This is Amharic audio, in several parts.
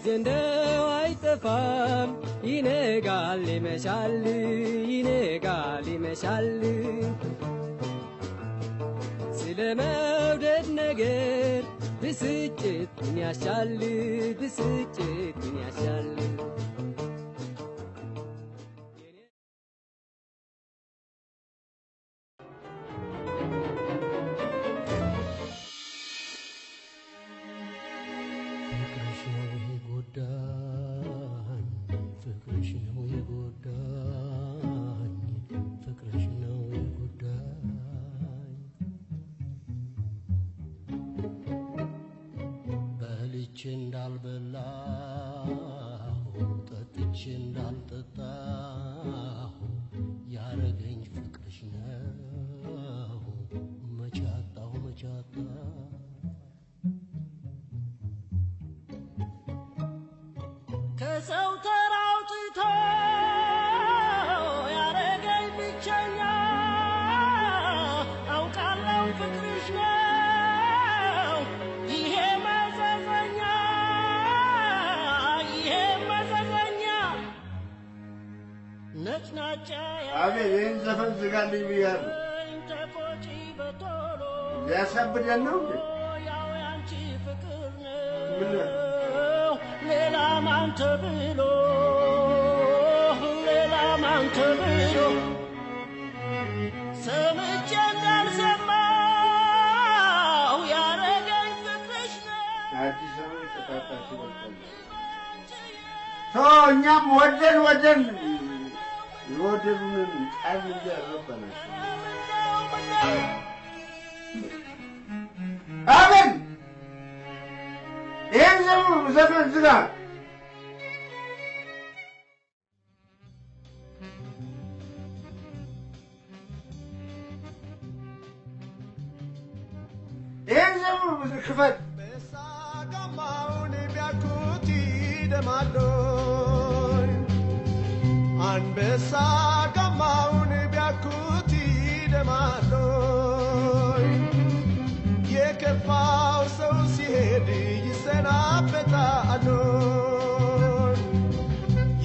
ጊዜንደው አይጠፋም ይነጋል ይመሻል ስለመውደድ ነገር ብስጭትን ያሻል ከሰው ተራውጥቶ ያረገኝ ብቸኛ አውቃለሁ ፍቅርሽ ነው ይሄ መዘዘኛ ነጭናጫ አቤት ይህን ዘፈን ዝጋልኝ ብያለሁ ተቆጪ በቶሎ ሊያሳብደን ነው እንዴ ያው ያንቺ ፍቅር ምን ሌላ ማን ተብሎ ሰምቼ እንዳልሰማው ያረገኝ ፍቅርሽ ነው አዲስ አበባ ተጣጣች ይወጣል እኛም ወደን የወደዱንን ቃል እያረበናቸው አሜን ይህን ዘፈን ዝጋ ይህን ዘፈን ክፈት በሳጋማውን ቢያኩት ይደማሉ አንበሳ ጋማውን ቢያኩት ይደማሉ የከፋው ሰው ሲሄድ ይሰናበታሉ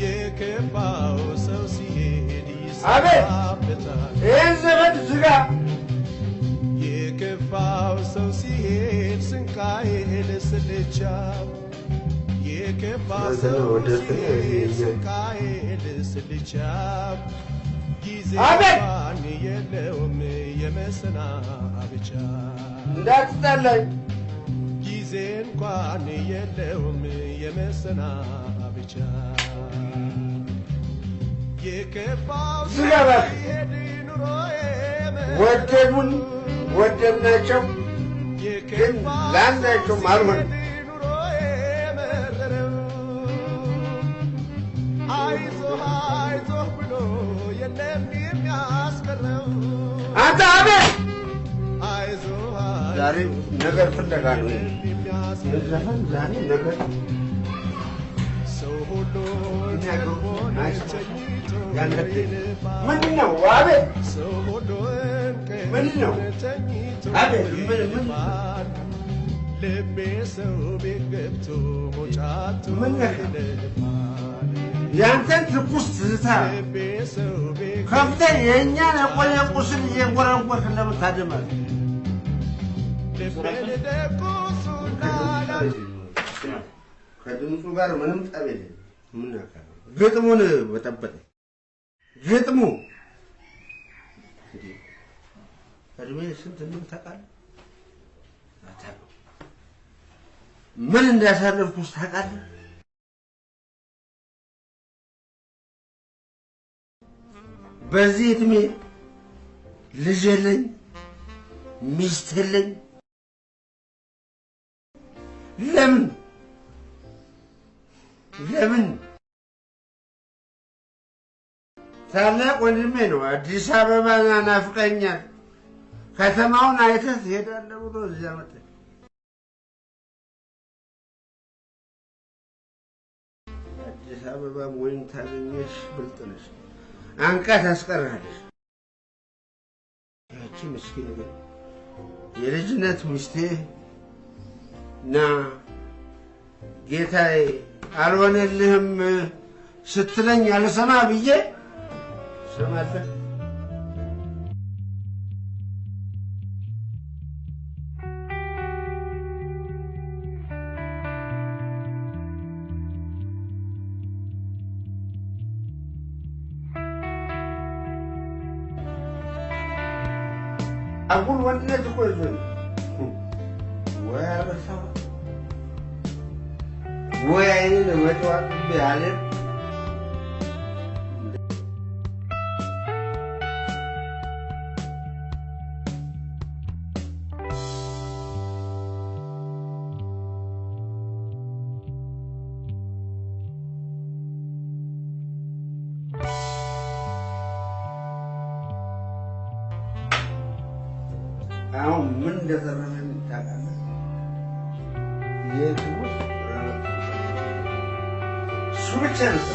የከፋው ሰው ሲሄድ ይሰናበታሉ ይህን ዘፈን ዝጋ የከፋው ሰው ሲሄድ ስንቃዬን ስልቻው የከፋው ሰው ሲሄድ ስንቃዬን ስልቻው ጊዜ እንኳን የለውም የመሰናበቻ እንዳትጣላኝ ጊዜ እንኳን የለውም የመሰናበቻ የከፋው ሰው ሲሄድ ኑሮዬ ወደድናቸው ግን ለአንዳቸውም አልሆነም አይዞህ ብሎ የለም የሚያስቀረው አንተ አቤት አይዞህ ዛሬ ነገር ፍለጋ ነው ዘፈን ዛሬ ነገር ሰው ሁሉ ምንድን ነው አቤት ሰው ሁሉ ምንድን ነው አቤት ምን ልቤ ሰው ቤት ገብቶ ሞጫቱ ያንተን ትኩስ ትዝታ ከፍተህ የእኛን የቆየ ቁስል እየጎረጎርክ እንደምታደማል ከድምፁ ጋር ምንም ጠብ የለም ምን ያካል ግጥሙን በጠበጠ ግጥሙ እድሜ ስንት እንደም ታውቃለህ አታውቅም ምን እንዳሳለፍኩስ ታውቃለህ በዚህ እድሜ ልጅ የለኝ ሚስት የለኝ ለምን ታላቅ ወንድሜ ነው አዲስ አበባ ናፍቀኛል ከተማውን አይተህ ትሄዳለህ ብሎ እዚያ መጣ አዲስ አበባ ወይን ታገኘሽ ብልጥ ነሽ አንቃት አስቀራለሽ ያቺ ምስኪን ግን የልጅነት ሚስቴ ና ጌታዬ አልሆነልህም ስትለኝ አልሰማ ብዬ ሰማለህ። አጉል ወንድነት እኮ ይዞኝ ወይ አበሳ ወይ አይኔን መጫወት ያለ አሁን ምን እንደተረፈኝ ታውቃለህ? የቱ እሱ ብቻ ነው።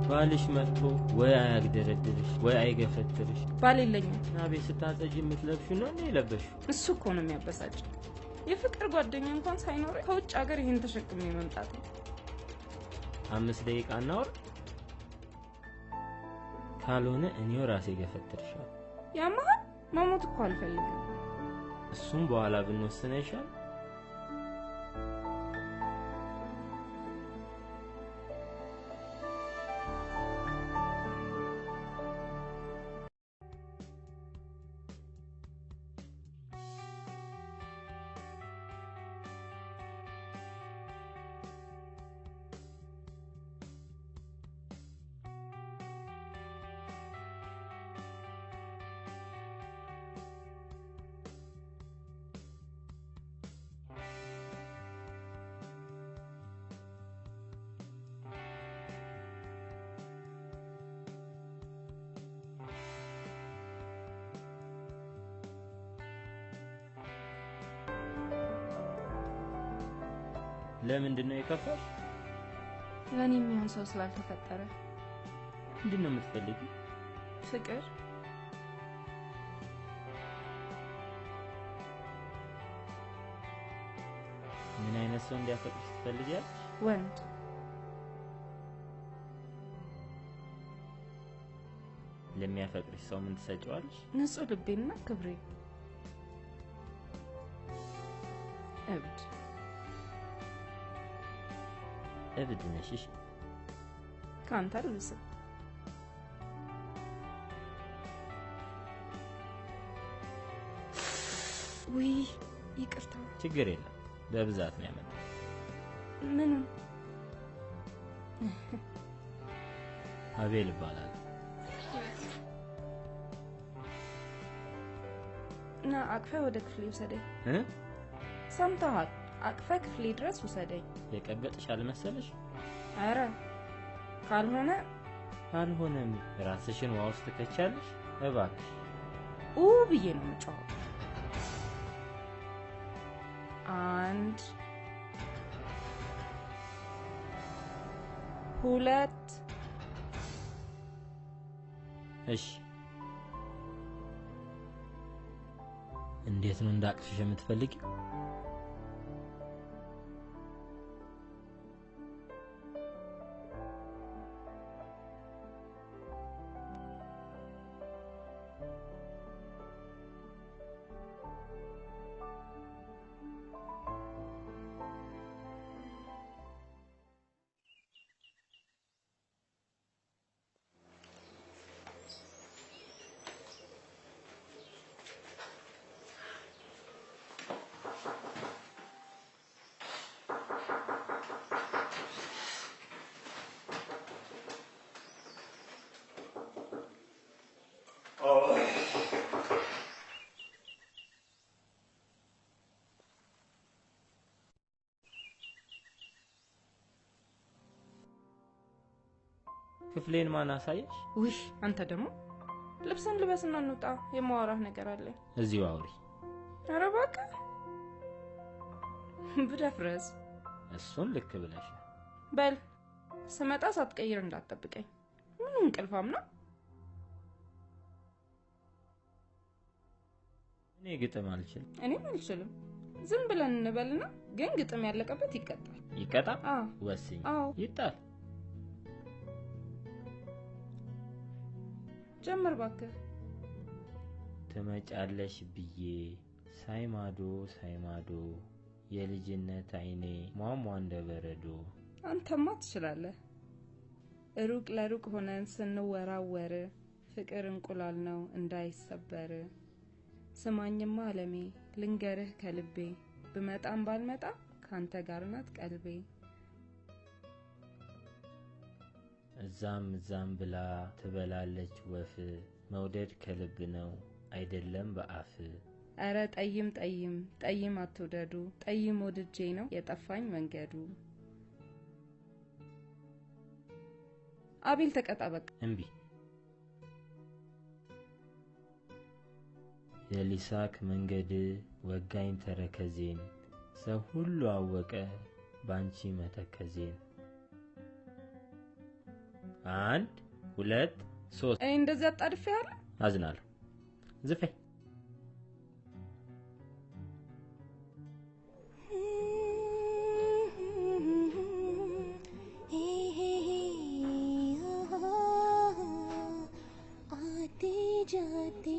ባልሽ መጥቶ ወይ አያግደረድርሽ ወይ አይገፈትርሽ ባል የለኝም። አቤት ስታጸጂ የምትለብሺው ነው እንዴ ለበሽ? እሱ እኮ ነው የሚያበሳጭ። የፍቅር ጓደኛ እንኳን ሳይኖር ከውጭ ሀገር ይሄን ተሸክሜ መምጣት ነው። 5 ደቂቃ እናወራ፣ ካልሆነ እኔው ራሴ ገፈትርሻለሁ። ያማህ መሞት እኮ አልፈልግም። እሱም በኋላ ብንወስነ ይሻል። ለምንድን ነው የከፋሽ? ለኔ የሚሆን ሰው ስላልተፈጠረ። ምንድን ነው የምትፈልጊው? ፍቅር። ምን አይነት ሰው እንዲያፈቅርሽ ትፈልጊያለሽ? ወንድ። ለሚያፈቅርሽ ሰው ምን ትሰጪዋለሽ? ንጹህ ልቤና ክብሬ። እብድ እብድ ነሽ? እሺ ካንተ ልብስ ወይ ይቅርታ። ችግር የለም በብዛት ነው ያመጣው። ምን አቤል ይባላል። እና አቅፈ ወደ ክፍሌ ውሰደኝ። ሰምተሃል? አቅፈ ክፍሌ ድረስ ውሰደኝ። የቀበጥሽ አልመሰለሽ? አረ ካልሆነም ራስሽን ዋው ውስጥ ትከቻለሽ። እባክሽ ብዬ ነው የምጫወው። 1 2 እሺ እንዴት ነው እንዳቅፍሽ የምትፈልጊው? ክፍሌን ማን አሳየሽ? ውይ አንተ ደግሞ ልብስን ልበስና እንውጣ የማወራህ ነገር አለ። እዚሁ አውሪ። ኧረ እባክህ ብደፍረስ። እሱን ልክ ብለሽ በል ስመጣ ሳትቀይር እንዳትጠብቀኝ። ምን እንቅልፋም ነው? እኔ ግጥም አልችልም። እኔም አልችልም። ዝም ብለን እንበልና ግን ግጥም ያለቀበት ይቀጣል። ይቀጣ? አዎ ወስኝ። አዎ ይጣል። ጀምር እባክህ። ትመጫለሽ ብዬ ሳይማዶ የልጅነት አይኔ ሟሟ እንደበረዶ። አንተማ ትችላለህ። ሩቅ ለሩቅ ሆነን ስንወራወር ፍቅር እንቁላል ነው እንዳይሰበር። ስማኝማ አለሜ ልንገርህ ከልቤ ብመጣም ባልመጣ ካንተ ጋር ናት ቀልቤ። እዛም ብላ ትበላለች ወፍ መውደድ ከልብ ነው አይደለም በአፍ። አረ ጠይም አትውደዱ ጠይም ወድጄ ነው የጠፋኝ መንገዱ። አቤል ተቀጣ በቃ። እምቢ። የሊሳክ መንገድ ወጋኝ ተረከዜን ሰው ሁሉ አወቀ ባንቺ መተከዜን። 1 2 3 እንደዛ አጣድፈያለ። አዝናለሁ። ዝፈይ जाते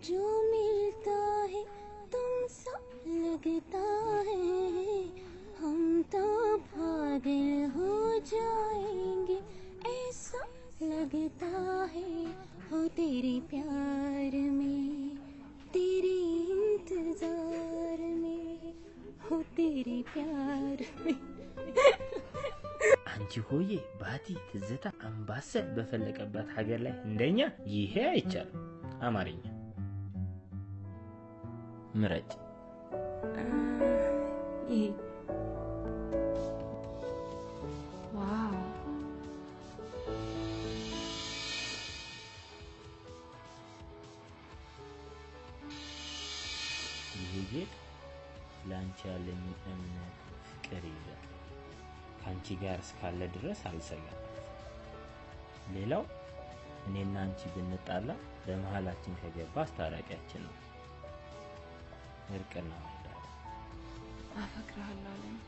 जो मिलता है तुमसा लगता है हम तो पागल हो जाएंगे ऐसा लगता है हो तेरे प्यार में तेरे इंतजार में हो तेरे प्यार में አንቺ ሆዬ ባቲ ትዝታ አምባሰል በፈለቀበት ሀገር ላይ እንደኛ ይሄ አይቻልም። አማርኛ ምረጭ። ይሄ ዋው ይሄ ጌጥ ላንቺ ያለኝ እምነት ፍቅር ይላል። ካንቺ ጋር እስካለ ድረስ አልሰጋም። ሌላው እኔና አንቺ ብንጣላ በመሃላችን ከገባ አስታራቂያችን ነው። እርቅና ወዳጅ አፈቅርሃለሁ አለኝ።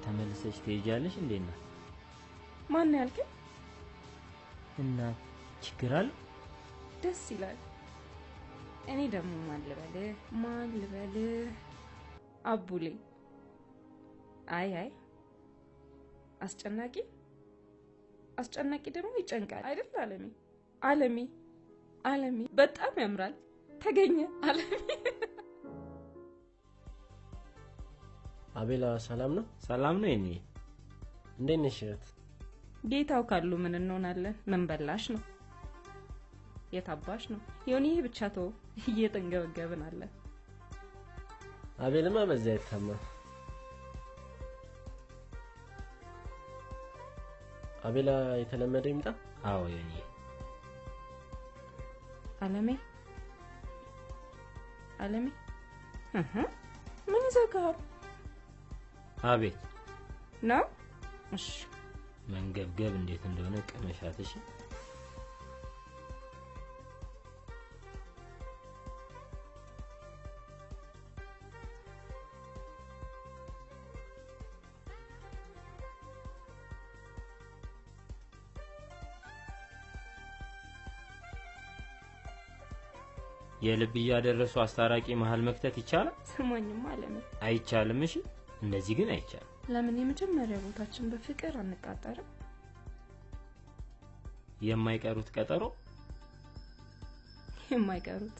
ተመልሰሽ ትሄጃለሽ እንዴና? ማን ያልከኝ? እና ችግር አለ? ደስ ይላል። እኔ ደግሞ ማን ልበል? አቡሌ። አይ አስጨናቂ ደግሞ ይጨንቃል አይደል? አለሜ በጣም ያምራል። ተገኘ አለሜ። አቤላ ሰላም ነው? ሰላም ነው። እኔ እንዴት ነሽ? ጌታው ካሉ ምን እንሆናለን? ምን በላሽ ነው? የታባሽ ነው? ዮኒዬ ብቻ ተው፣ እየተንገበገብን አለ። አቤልማ በዛ ይታማ። አቤላ የተለመደው ይምጣ። አዎ ዮኒዬ። አለሜ ምን ይዘጋው? አቤት ነው እሺ መንገብገብ እንዴት እንደሆነ ቀመሻት እሺ የልብ ያደረሱ አስታራቂ መሃል መክተት ይቻላል ስሞኝም አለነ አይቻልም እሺ እንደዚህ ግን አይቻልም ለምን የመጀመሪያ ቦታችን በፍቅር አንቃጠርም የማይቀሩት ቀጠሮ የማይቀሩት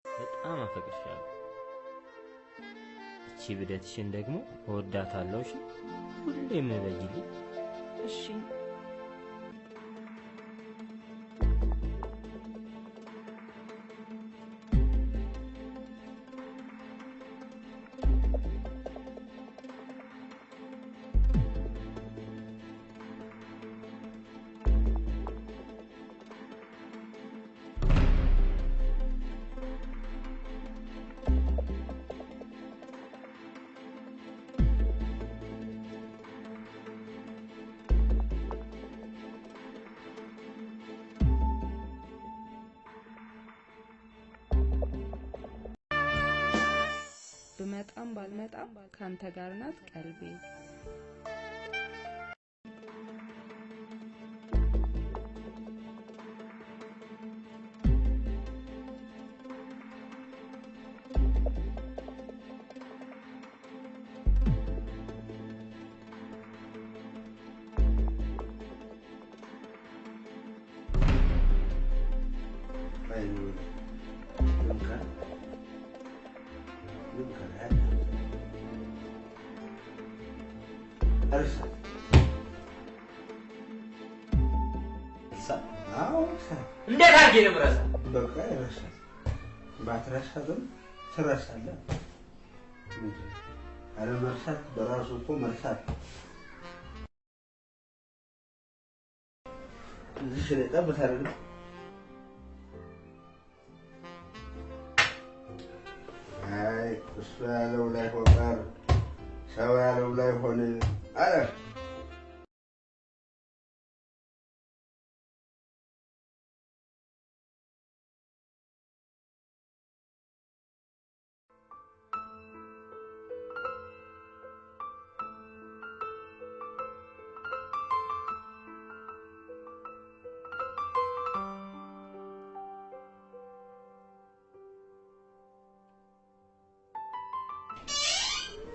በጣም አፈቅርሻለሁ እቺ ብደትሽን ደግሞ ወዳታለሁ እሺ ሁሌም በጅልኝ እሺ ብመጣም ባልመጣም ካንተ ጋር ናት ቀልቤ እንዴት አርጌ ነው ምረሳ በቃ ይረሳ ባትረሳም ትረሳለህ እንጂ አለ መርሳት በራሱ እኮ መርሳት እዚህ ስለጣ በታረደ አይ እሱ ያለው ላይ ሆቃር ሰው ያለው ላይ ሆነ አለ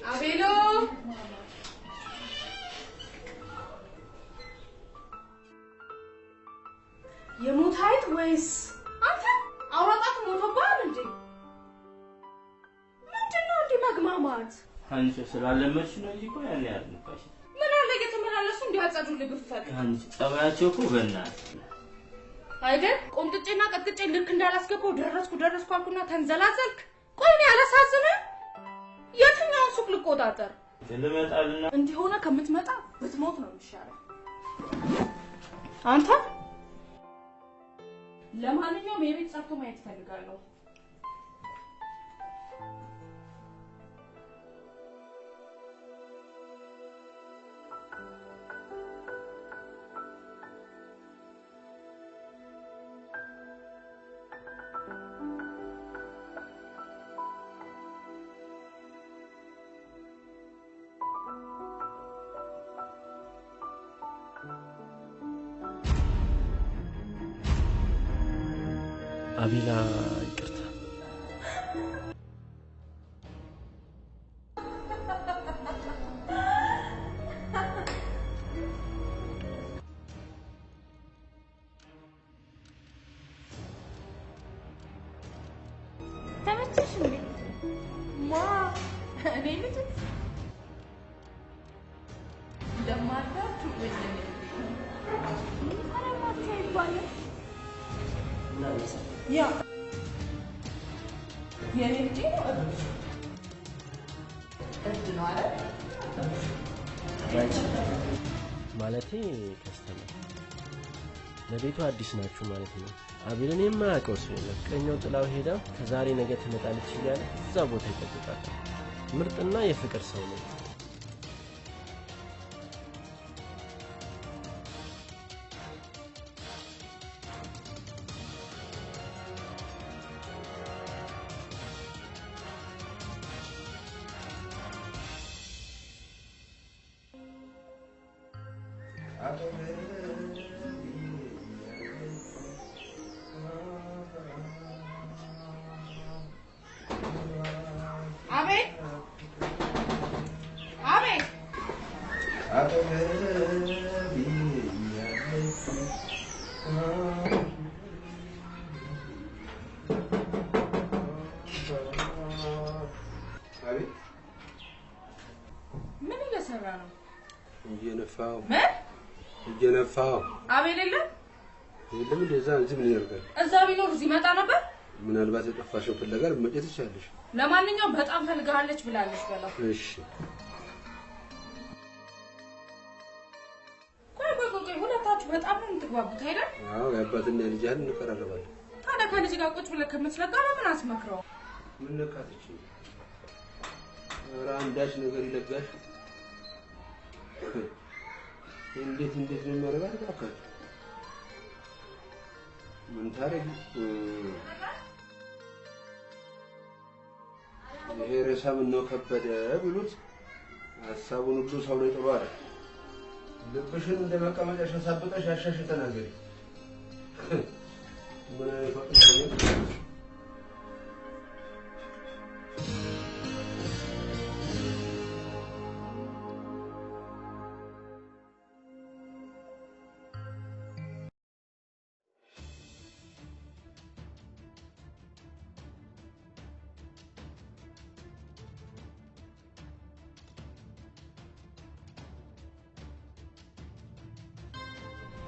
አቤሎ የሞታይት ወይስ አንተ አውራጣት ሞተባል እንዴ ምንድነው እንዴ መግማማት አንቺ ስላለመች ነው እንጂ እኮ ያን ያልነካሽ ምን አለ እየተመላለሱ እንዲያጸዱልህ ብትፈልግ አንቺ ጸባያቸው እኮ በእናትህ አይደል ቆምጥጬና ቀጥቅጬ ልክ እንዳላስገባው ደረስኩ አልኩና ተንዘላዘልክ ቆይ እኔ አላሳዝንም የትኛውን ሱቅ ልቆጣጠር ልመጣልና እንዲሆነ ከምትመጣ ብትሞት ነው የሚሻለው አንተ ለማንኛውም የቤት ጸጥቶ ማየት ፈልጋለሁ አቤላ ይቅርታ ተመቸሽ እንዴ ማ እኔ ልጅ ለማታችሁ ወይኔ አረማታ ይባላል ያ የኔ ልጅ ነው ነው አይደል? ማለቴ ከስተመር ለቤቱ አዲስ ናችሁ ማለት ነው። አቤልን የማያውቀው ሰው የለም። ቀኛው ጥላው ሄዳ ከዛሬ ነገ ትመጣለች እያለ እዛ ቦታ ይጠብቃል። ምርጥና የፍቅር ሰው ነው። ምን እየሰራ ነው? እየነፋው አቤል የለም እንደዛ እዚህ ምን ያደርጋል? እዛ ቢኖር እዚህ መጣ ነበር። ምናልባት የጠፋሽው ፍለጋ መጨት ይችላልሽ። ለማንኛውም በጣም ፈልጋለች ብላለች በለው። እሺ ቆይ ሁለታችሁ በጣም ነው የምትግባቡት አይደል? አዎ የአባትና የልጅ ያህል እንቀራረባለን። ታዲያ ከልጅ ጋር ቁጭ ብለህ ከምትለጋ ለምን አስመክረው? ምን ነካትሽ? ኧረ አንዳች ነገር ይለጋሽ። እንዴት ነው የሚያደርጋት? እባክህ ምን ታረጊ? ይሄ ርዕሰ ምነው ከበደ ቢሉት ሀሳቡን ሁሉ ሰው ላይ ጥሎ አይደል? ልብሽን እንደ መቀመጫሽ ሳብቀሽ ያሻሽ ተናገሪ። ምን አይፈጥሽ ነው?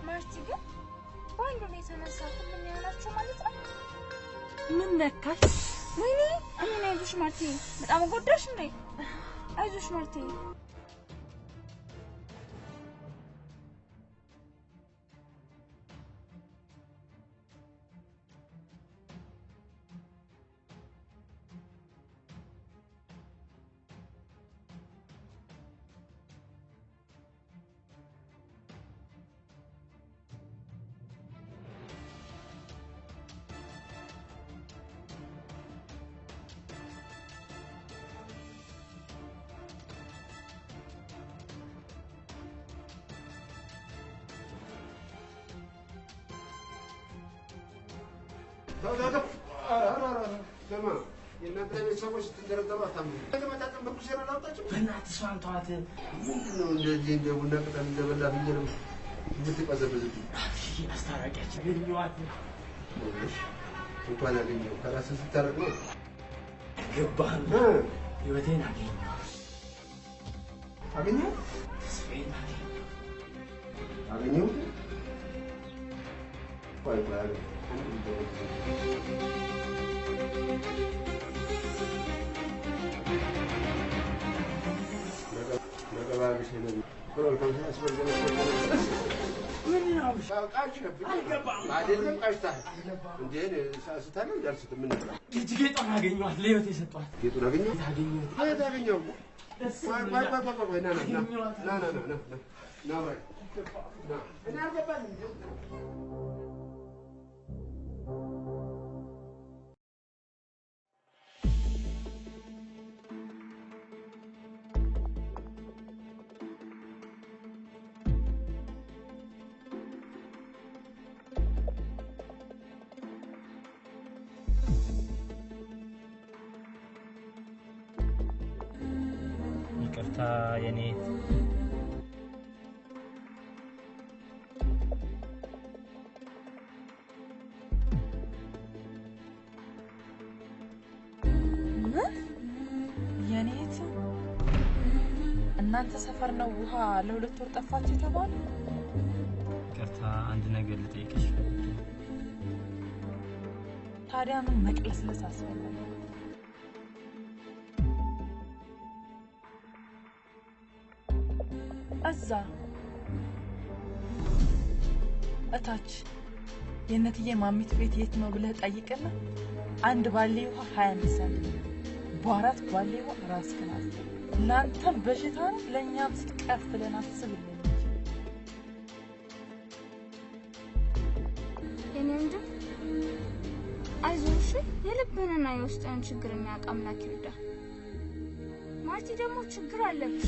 ማርቲ ግን ባንዱ ላይ ተነሳኩ ምን ያላችሁ ማለት ነው? ምን ነካሽ? ወይኔ እኔ አይዞሽ ማርቲ በጣም ጎዳሽ እንዴ? አይዞሽ ማርቲ የእናንተ ቤተሰቦች ስትንደረደሩ አታምኑ። ለመጣጥም በኩሴራ ላውጣችሁ። በእናትህ እሷን ተዋት። ምንድን ነው እንደዚህ እንደ ቡና ቅጠል እንደበላ ፍየል የምትቀዘብዝብኝ? አስታራቂያችን ግንኙዋት እንኳን አገኘሁ። ከራስህ ስታረቅ ነው ገባህ? ህይወቴን አገኘሁ። አገኘሁ? ተስፋዬን አገኘሁ? ቆይ አገኘሁ። ጌጡን አገኘኋት። ለህይወት የሰጧት ጌጡን አገኘሁ? የት አገኘሁ? ይቅርታ የኔ የኔት እናንተ ሰፈር ነው ውሃ ለሁለት ወር ጠፋችሁ ተባለ። ይቅርታ አንድ ነገር ልጠይቅሽ ታዲያ ምን መቅለስለስ አስፈለገ? እዛ እታች የነትዬ ማሚት ቤት የት ነው ብለህ ጠይቅና አንድ ባሌ ውሃ 25 ሳንቲም በአራት ባሌ ውሃ ራስህን አስብ። ለአንተም በሽታ ነው ለእኛም ስትቀፍ ብለን አስብልን እንጂ የኔ ወንድም አይዞሽ የልብህንና የውስጥህን ችግር የሚያውቅ አምላክ ይርዳ። ማርቲ ደግሞ ችግር አለብሽ።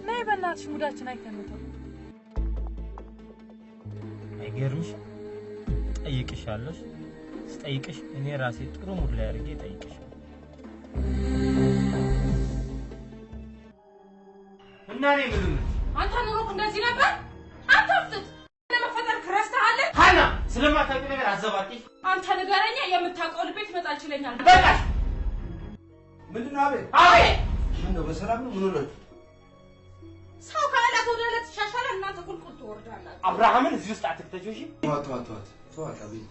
ነይ በእናትሽ ሙዳችን አይተንተው። አይገርምሽ? ጠይቅሻለሽ። ስጠይቅሽ እኔ ራሴ ጥሩ ሙድ ላይ አድርጌ ጠይቅሽ። እና እኔ ምንም አንተ ኑሮክ እንደዚህ ነበር? አታፍጥጥ። ለመፈጠር ክረስተሃል? ሃና ስለማታውቂ ነገር አዘባቂ። አንተ ንገረኛ የምታውቀው ልቤት መጣል ይችላል። በቃሽ። ምንድነው? አቤት አቤት። ምነው በሰላም ነው? ምን ሆነ? ሰው ከእለት ወደ እለት ተሻሻለ እናንተ ቁልቁል ትወርዳላችሁ። አብርሃምን እዚህ ውስጥ አትክተጂው። እሺ ተዋት አቤት።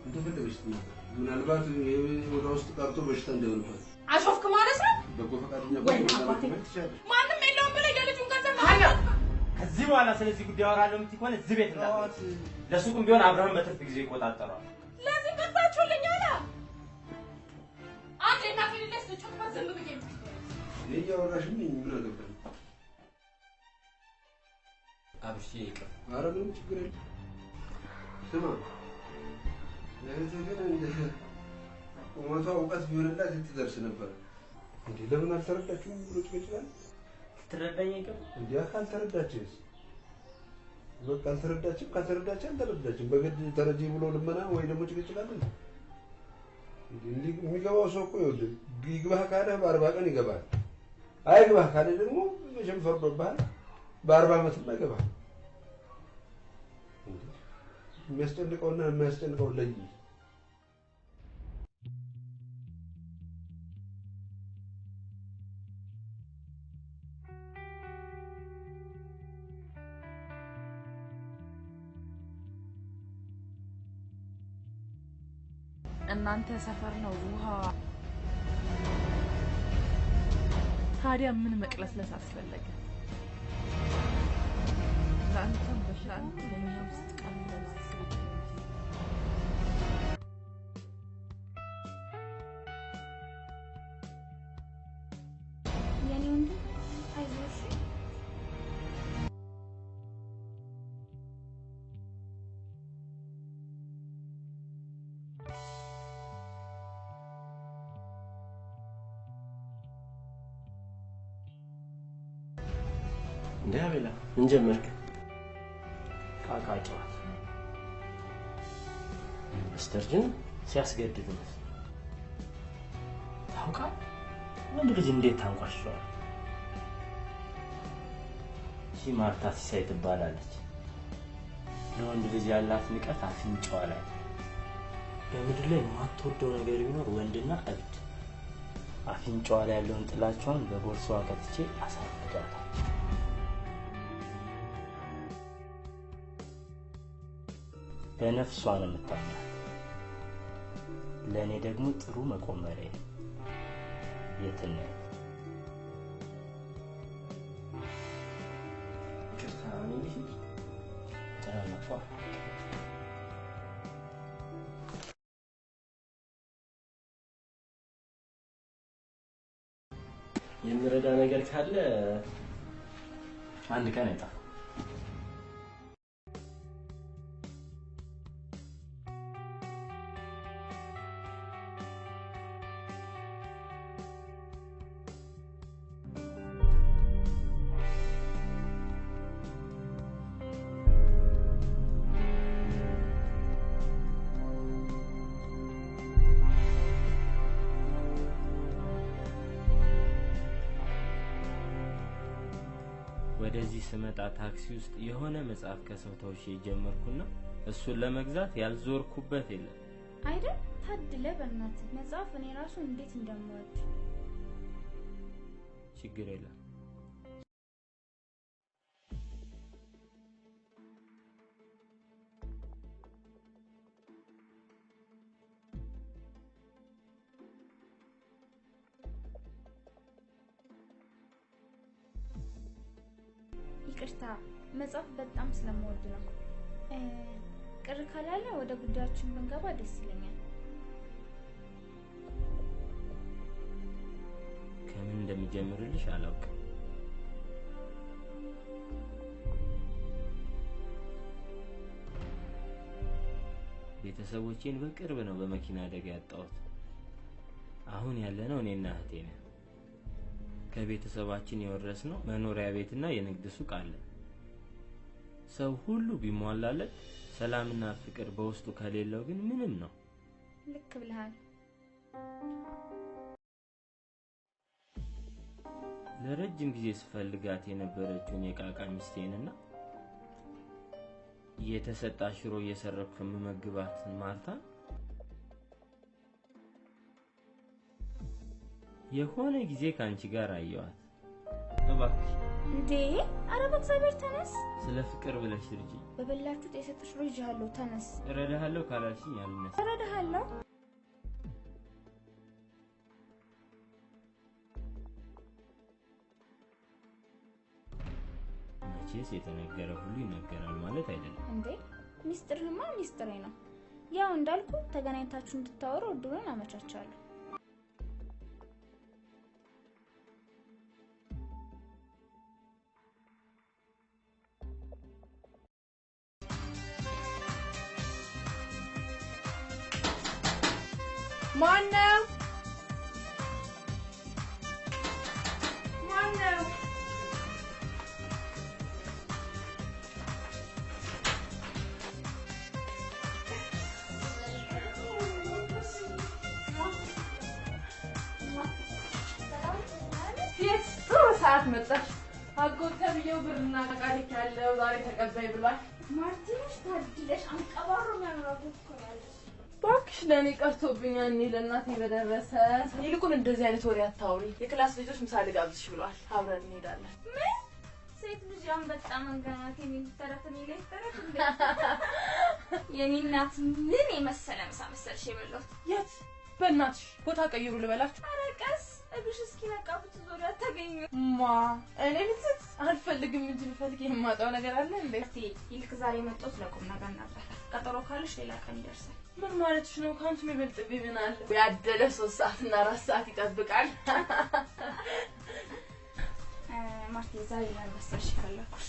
እንደፈለገሽ ትናገር። ምናልባት ወደ ውስጥ ቀርቶ በሽታ እንዳይሆንባት አሾፍክ ማለት ነው። በጎ ፈቃደኛ ማንም የለውም ብለህ የልጁን ገንዘብ ማለት ከዚህ በኋላ ስለዚህ ጉዳይ አወራለሁ የምትይ ከሆነ እዚህ ቤት እንዳትመጪ። ለሱቁም ቢሆን አብርሃም በትርፍ ጊዜ ይቆጣጠረዋል። ለዚህ ገባችሁልኝ አለ አንዴ እና ከሌለስ ተጨቅማ ዝም ብዬ እኔ እያወራሽኝ ምን አገባኝ? አብሽ ይቅር። ኧረ ምንም ችግር የለም። ስማ ለዚህ ግን እንደ ቁመቷ እውቀት ቢሆንላት ትደርስ ነበር። እንዴ ለምን አልተረዳችሁም? ብሎ ይችላል ትረዳኝ ይቅር። እንዴ ካልተረዳችስ በቃ አልተረዳችም። ካልተረዳችም አልተረዳችም። በግድ ተረጂ ብሎ ልመና ወይ ደግሞ ጭቅጭቃል እንዴ የሚገባው ሰው እኮ ይኸውልህ ይግባህ ካለ በ40 ቀን ይገባል። አይግባህ ካለ ደግሞ መቼም ፈርዶብሃል በ40 ዓመትም አይገባህ። የሚያስጨንቀውና የሚያስጨንቀው ለይ እናንተ ሰፈር ነው ውሃ። ታዲያ ምን መቅለስለስ አስፈለገ? ለአንተም በሻን ለኛም ስትቀም ለማስብ የኔ ወንድም አይዞሽ። እንዴ አቤላ ምን ጀመርክ? ቃቃ ጨዋታ አስተርጅን ሲያስገድድ ነው። ታውቃ ወንድ ልጅ እንዴት ታንቋሽዋል? ሺ ማርታ ሲሳይ ትባላለች። ለወንድ ልጅ ያላት ንቀት አፍንጫዋ ላይ። በምድር ላይ የማትወደው ነገር ቢኖር ወንድና እብድ። አፍንጫዋ ላይ ያለውን ጥላቻውን በቦርሳዋ ከትቼ አሳብዳታለሁ። በነፍሷ ነው የምታምነው። ለእኔ ደግሞ ጥሩ መቆመሪያ የትነት የሚረዳ ነገር ካለ አንድ ቀን አይጣ ወደዚህ ስመጣ ታክሲ ውስጥ የሆነ መጽሐፍ ከሰው ተውሼ ጀመርኩና እሱን ለመግዛት ያልዞርኩበት የለም አይደል? ታድለ በእናትህ መጽሐፍ እኔ ራሱ እንዴት እንደምወድ። ችግር የለም። ይቅርታ መጽሐፍ በጣም ስለምወድ ነው። ቅር ካላለ ወደ ጉዳያችን ብንገባ ደስ ይለኛል። ከምን እንደሚጀምርልሽ አላውቅም። ቤተሰቦቼን በቅርብ ነው በመኪና አደጋ ያጣሁት። አሁን ያለነው እኔና እህቴ ነን። ከቤተሰባችን የወረስነው መኖሪያ ቤትና የንግድ ሱቅ አለ። ሰው ሁሉ ቢሟላለት ሰላምና ፍቅር በውስጡ ከሌለው ግን ምንም ነው። ልክ ብለሃል። ለረጅም ጊዜ ስፈልጋት የነበረችውን የቃቃ ሚስቴንና የተሰጣ ሽሮ እየሰረኩ መመግባት ማርታ የሆነ ጊዜ ካንቺ ጋር አየዋት። እባክሽ እንዴ! ኧረ በእግዚአብሔር ተነስ። ስለ ፍቅር ብለሽ ልጅ በበላችሁት የሰጠሽ ልጅ ያለው ተነስ። እረዳሃለሁ ካላልሽኝ አልነሳ። እረዳሃለሁ። መቼስ የተነገረ ሁሉ ይነገራል ማለት አይደለም እንዴ? ሚስጥርማ ሚስጥሬ ነው። ያው እንዳልኩ ተገናኝታችሁ እንድታወሩ እድሉን አመቻቻለሁ። ማነው? ሰዓት መጣሽ። አጎተብየው ብርና ቃልክ ያለው ዛሬ ተቀባይ ብሏል። ማርቲንሽ ታድለሽ አንቀባሮ የሚያኖራው እኮ ያለሽ። ባክሽ ለኔ ቀርቶብኛል። እኔ ለእናቴ በደረሰ ይልቁን እንደዚህ አይነት ወሬ አታውሪ። የክላስ ልጆች ምሳ ልጋብዝሽ ብሏል። አብረን እንሄዳለን። ምን ሴት ልጅ አንበጣ መንጋናት የሚተረፍ ነው ይለተረፍ እንዴ? የኔ እናት ምን የመሰለ ምሳ መሰልሽ የበላሁት? የት? በእናትሽ ቦታ ቀይሩ ልበላችሁ። አረቀስ እግሽ እስኪ ነቃፉት ዞሪያ ታገኙ ማ እኔ ልትት አልፈልግም እንጂ ልፈልግ የማጣው ነገር አለ እንዴ? ይልክ ዛሬ መጣው ስለቆም ነገር ነበር። ቀጠሮ ካለሽ ሌላ ቀን ይደርሳል። ምን ማለትሽ ነው? ካንቺ የሚበልጥብኝ ምን አለ? ያደለ 3 ሰዓት እና 4 ሰዓት ይጠብቃል። ማርቲ ዛሬ ላንበሳሽ ይፈለኩሽ።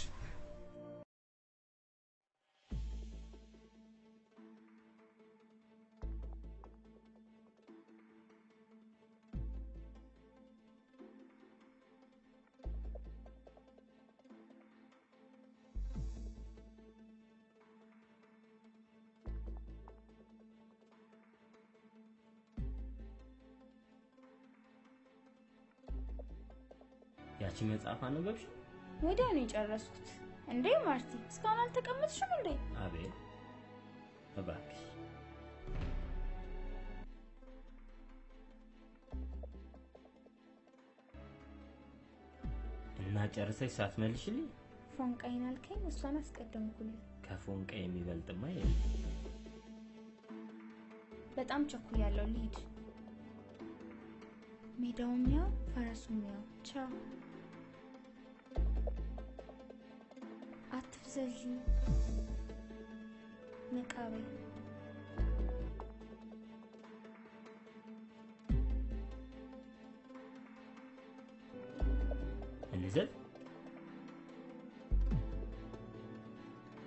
ያቺ መጽሐፍ አነበብሽ? ወዲያው ነው የጨረስኩት። እንዴ ማርቲ እስካሁን አልተቀመጥሽም እንዴ? አቤት እባክሽ። እና ጨርሰሽ ሳትመልሽልኝ ፎንቃይን አልከኝ፣ እሷን አስቀደምኩልኝ። ከፎንቃ የሚበልጥማ የለም። በጣም ቸኩያለሁ፣ ልሂድ። ሜዳውም ያው ፈረሱም ያው። ቻው። አትፍዘዢ ነቃቤ። እንዘል።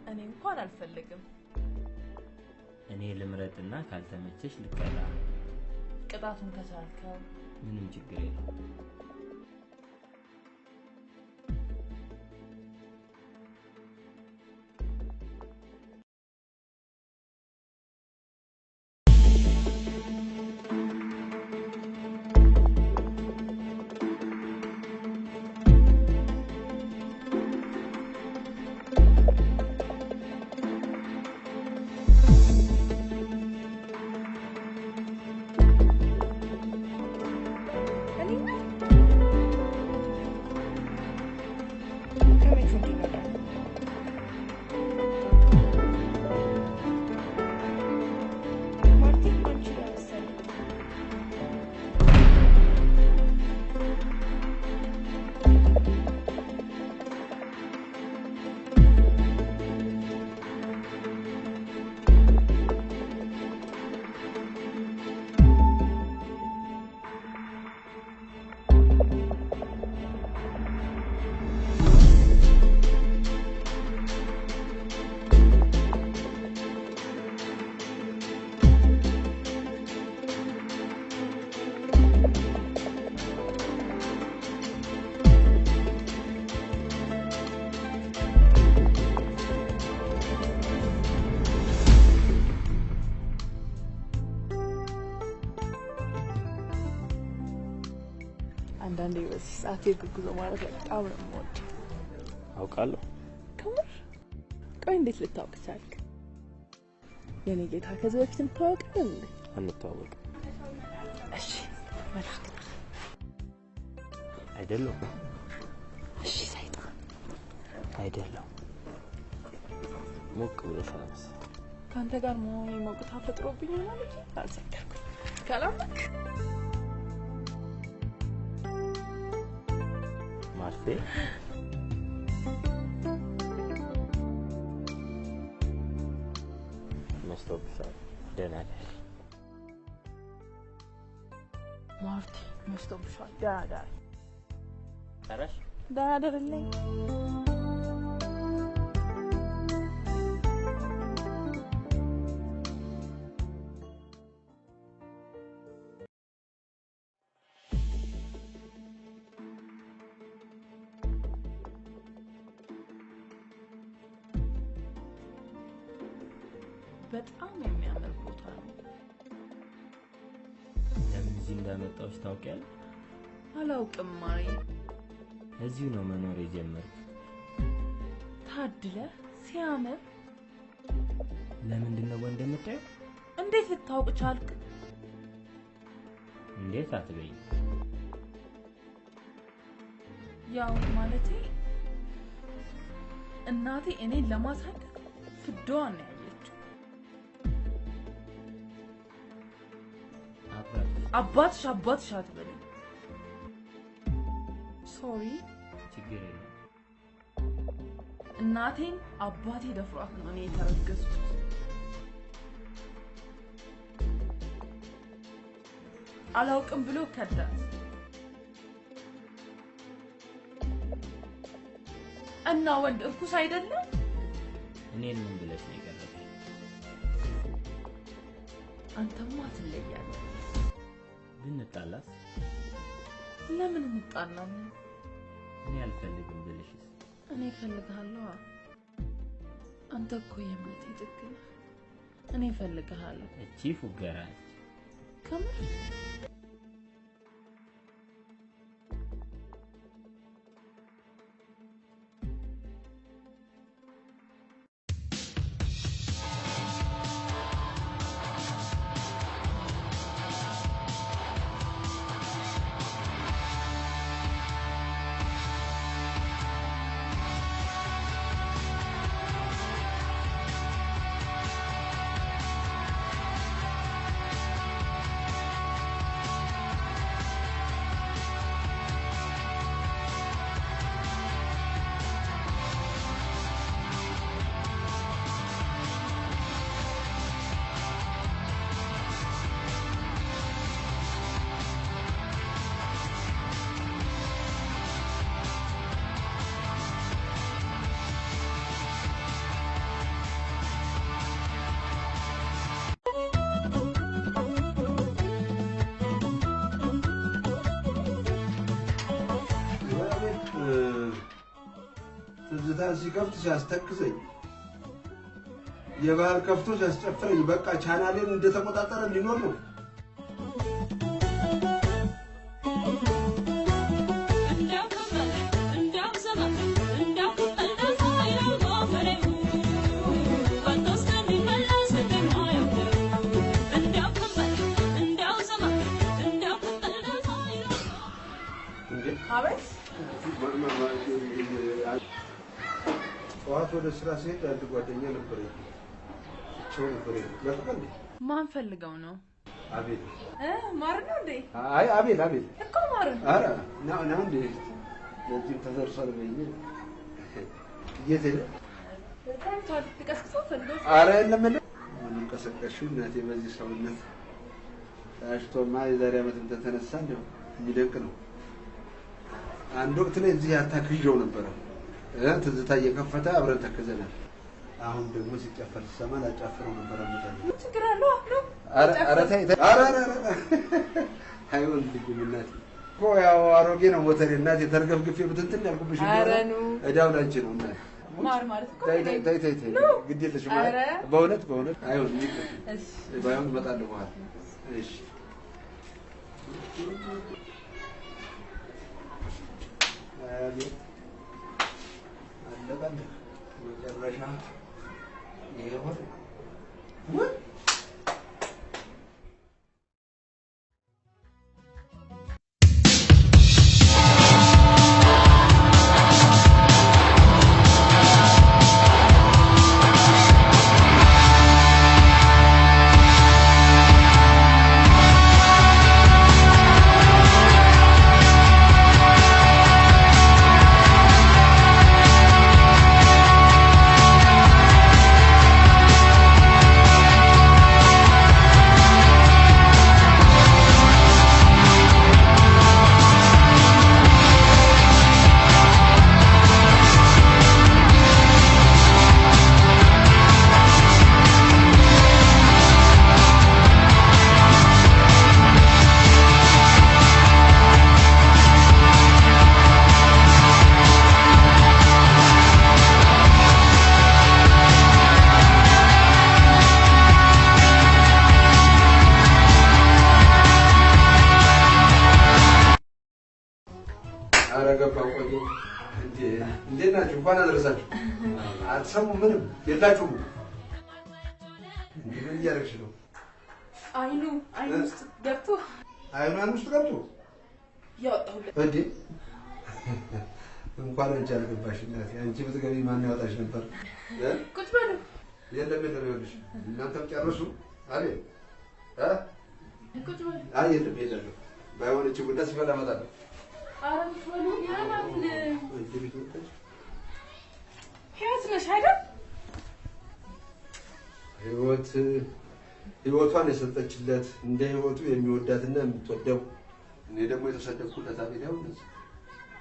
እኔ እንኳን አልፈልግም። እኔ ልምረጥና ካልተመቸሽ ልቀጣ። ቅጣቱን ከቻልከው ምንም ችግር የለም። እኔ አንዳንዴ በዚህ ሰዓት የጉዞ ማለት በጣም ነው የምወደው። አውቃለሁ። ከምር ቆይ እንዴት ልታውቅ ቻልክ? የኔ ጌታ ከዚህ በፊት እንተዋወቃለን እንዴ? አንተዋወቅም። እሺ መልአክ አይደለም። እሺ ሰይጣን አይደለም። ሞቅ ብሎሻል መሰለኝ። ካንተ ጋር መሆኔ ሞቅታ ፈጥሮብኝ ማለት አልሰከርኩም። ካላመክ ማርቴ መስቶብሻል። ደህና ነሽ? ማርቲ መስቶብሻል። ደህና ደር ጨረሽ? ደህና ደርልኝ። በጣም የሚያምር ቦታ ነው። ለምን እዚህ እንዳመጣሁሽ ታውቂያለሽ? አላውቅም ማሪ። እዚሁ ነው መኖር የጀመርኩት። ታድለ ሲያምር። ለምንድን ነው ወንድምታይ? እንዴት ልታውቅ ቻልክ? እንዴት አትበይኝ። ያው ማለቴ እናቴ እኔን ለማሳደግ ፍዳዋን ነው ያየችው። አባትሽ አትበለኝ። ሶሪ። ችግር የለም። እናቴን አባቴ ደፍሯት ነው እኔ የተረገዝኩት። አላውቅም ብሎ ከዳት። እና ወንድ እርኩስ አይደለም? እኔን ምን ብለሽ ነው የቀረብሽ? አንተማ ትለያለህ። ብንጣላስ? ለምን እንጣላለን? እኔ አልፈልግም ብልሽስ? እኔ እፈልግሃለሁ። አንተ እኮ የእምነቴ ጥግ ነህ። እኔ እፈልግሃለሁ። እቺ ፉገራ ነች። ከምር ትዝታን ሲከፍት ሲያስተክዘኝ የባህል ከፍቶ ሲያስጨፍረኝ በቃ ቻናሌን እንደተቆጣጠረ ሊኖር ነው። አቤት ጠዋት ወደ ስራ ሲሄድ አንድ ጓደኛ ነበረኝ። ቸው ነበር ለፈቀደ ማን ፈልገው ነው? አቤል ማር ነው እንዴ? አይ አቤል እኮ ማር ነው። አረ ነው እንዴ? ለዚህ ተዘርሷል በይኝ እየተለ ታዲያ ተቀስቅሰው ፈልገው። አረ የለም ምንም ቀሰቀሽው እናቴ በዚህ ሰውነት ታሽቶማ የዛሬ ዓመትም ተነሳ እንደው የሚደንቅ ነው። አንድ ወቅት ላይ እዚህ አታክዤው ነበር። ትዝታ እየከፈተ አብረን ተከዘናል። አሁን ደግሞ ሲጨፈር ሲሰማ ላጫፍረው ነበር አመጣኝ። ችግር አለው አፍሮ አረ ታይ አረ አይወልድም እናቴ እኮ ያው አሮጌ ነው ሞተሬ እናቴ ተርገፍግፌ ብትንትን ያልኩብሽ እዳው ላንቺ ነው እናቴ። ማር ማለት እኮ ታይ ግድ የለሽ ማለት በእውነት አይሆን ይቅር። እሺ ባይሆን እመጣለሁ በኋላ። እሺ አቤት አለቀ መጨረሻ ይሄው ወይ እንዴት ናችሁ? እንኳን አደረሳችሁ። አትሰሙም? ምንም የላችሁም? ምን እያደረግሽ ነው? አይኑ ውስጥ ገብቶ አይኑ ውስጥ ገብቶ ያወጣሁለት እንዴ? እንኳን አንቺ አልገባሽ እናቴ። አንቺ ብትገቢ ማን ያወጣሽ ነበር? ቁጭ በሉ። የለም ይኸውልሽ፣ እናንተም ጨርሱ። አቤት ቁጭ በሉ። አይ የለም ባይሆን እቺ ጉዳይ ሲፈላ እመጣለሁ። ኧረ ቁጭ በሉ። ያማን ህይወት ነሽ አይደል? ህይወቷን የሰጠችለት እንደ ህይወቱ የሚወዳትና የምትወደው እኔ ደግሞ የተሰደድኩለት አቤት ያው እንደዚህ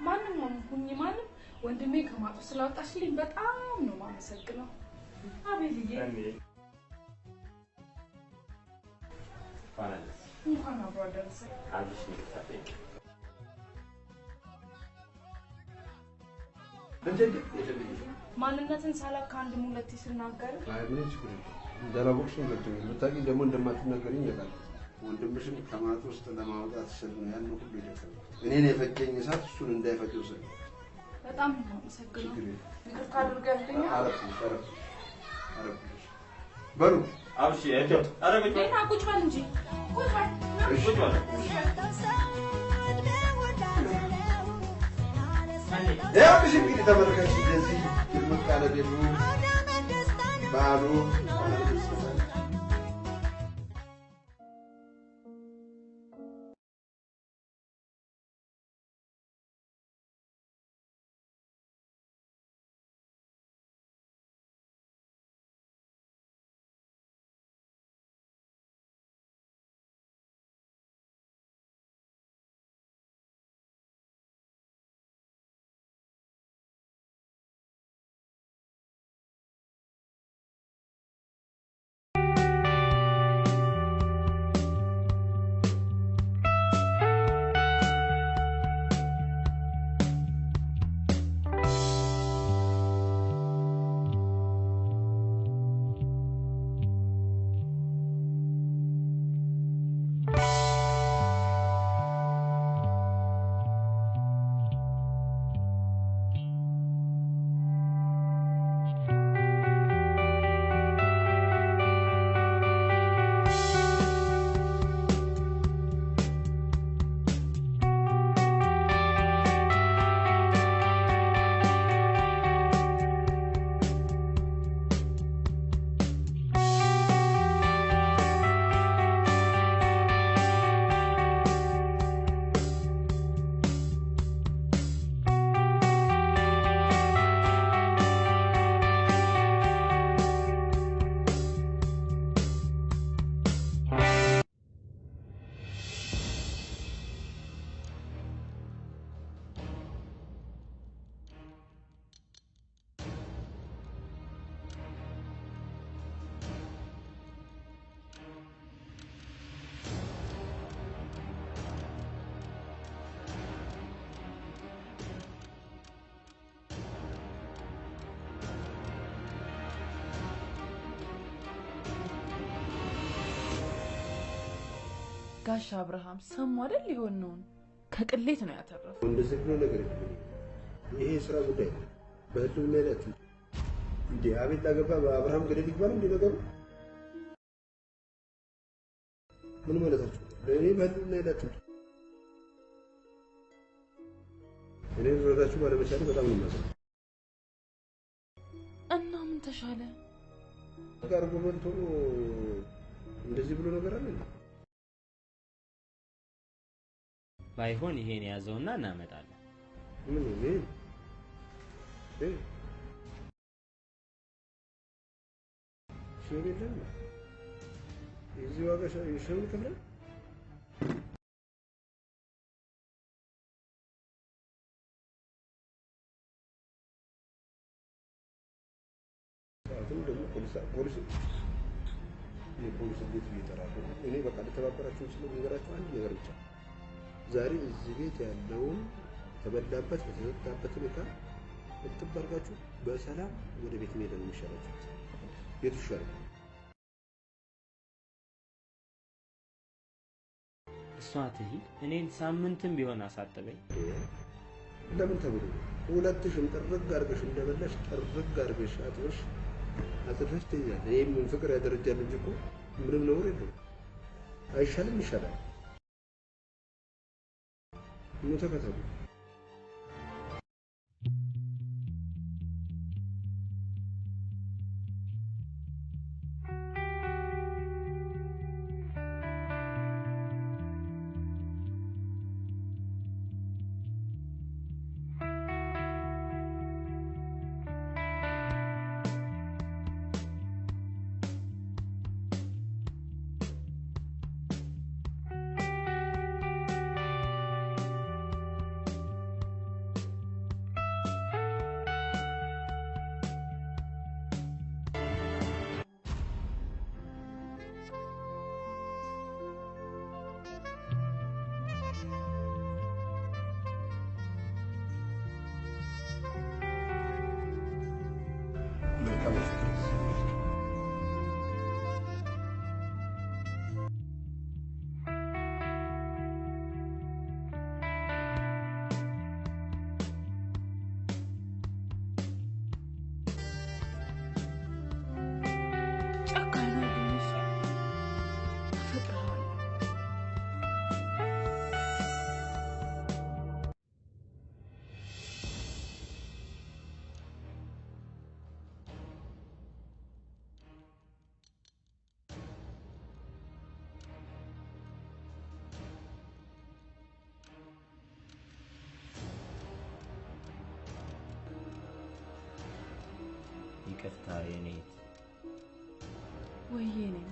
ማንም ሁኚ ማንም ወንድሜ ከማጡ ስላወጣሽልኝ በጣም ነው የማመሰግነው። አቤልዬ እንኳን አብሮ አደረሰ። ማንነትን ሳላውቅ ከአንድም ሁለቴ ስናገር እንዳላወቅሽኝ ገብቶኛል። ብታውቂኝ ደግሞ እንደማትናገሪኝ ያውቃል። ወንድምሽን ከማጥ ውስጥ ለማውጣት ስል ነው ያን ሁሉ የደከመው። እኔን የፈጀኝ እሳት እሱን እንዳይፈጀው ስል በጣም ነው የማመሰግነው። ይቅርታ አድርገልኝ። በሉ አብሺ እጆት አረጋግጥ። እና ቁጭ በል እንጂ ቁጭ በል። ቁጭ በል። ያውሽ እንግዲህ ተመልካች እንደዚህ የምቃለ ደግሞ ባሉ ጋሽ አብርሃም ሰሙ አይደል? ሊሆን ነው ከቅሌት ነው ያተረፈው። እንደዚህ ብሎ ነገር የለም። ይሄ ስራ ጉዳይ ነው። በህልውና ላይ እንዴ አቤት ላገባ በአብርሃም ገደል ይግባል እንዴ ነገሩ? ምን ማለታችሁ? ለኔ በህልውና ላይ እኔ ረዳችሁ ባለመቻሌ በጣም ነው የማዝነው። እና ምን ተሻለ? አርጉመንቱ እንደዚህ ብሎ ነገር አለ። ባይሆን ይሄን ያዘውና እናመጣለን። ምን ነው ሸሚልን እዚህ ዋጋ ሸሚል ከብለ ፖሊስ የፖሊስ ቤት ይጠራሉ። እኔ በቃ ለተባበራችሁ ስለሚገራችሁ አንድ ነገር ብቻ ዛሬ እዚህ ቤት ያለውን ተበላበት የተዘጋበት ሁኔታ እጥባርጋችሁ በሰላም ወደ ቤት መሄድ ነው የሚሻላችሁ። ቤቱ ይሻላል። እሷ ትሂድ፣ እኔን ሳምንትም ቢሆን አሳጥበኝ። ለምን ተብሎ ሁለትሽም ጥርግ አድርገሽ እንደበላሽ ጥርግ አድርገሽ አጥበሽ አጥበሽ ትይዛለሽ። ይሄም ፍቅር ያደረጃል እንጂ እኮ ምንም ነውር የለውም። አይሻልም? ይሻላል። ኑ ተከተሉ። ይቅርታ የኔ ወይዬ ነኝ።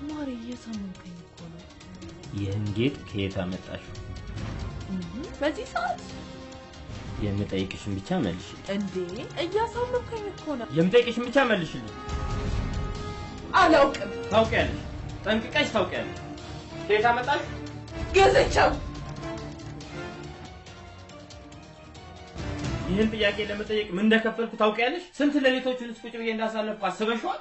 ማርዬ እየሰማኸኝ እኮ ነው። ይህን ጌጥ ከየት አመጣሽው? በዚህ ሰዓት የምጠይቅሽን ብቻ መልሽ። እንዴ እያሳመንከኝ እኮ ነው። የምጠይቅሽን ብቻ መልሽልኝ። አላውቅም። ታውቂያለሽ፣ ጠንቅቀሽ ታውቂያለሽ። ከየት አመጣሽ? ገዘቻው። ይህን ጥያቄ ለመጠየቅ ምን እንደከፈልኩ ታውቂያለሽ? ስንት ሌሊቶችን ቁጭ ብዬ እንዳሳለፍኩ አስበሽዋል?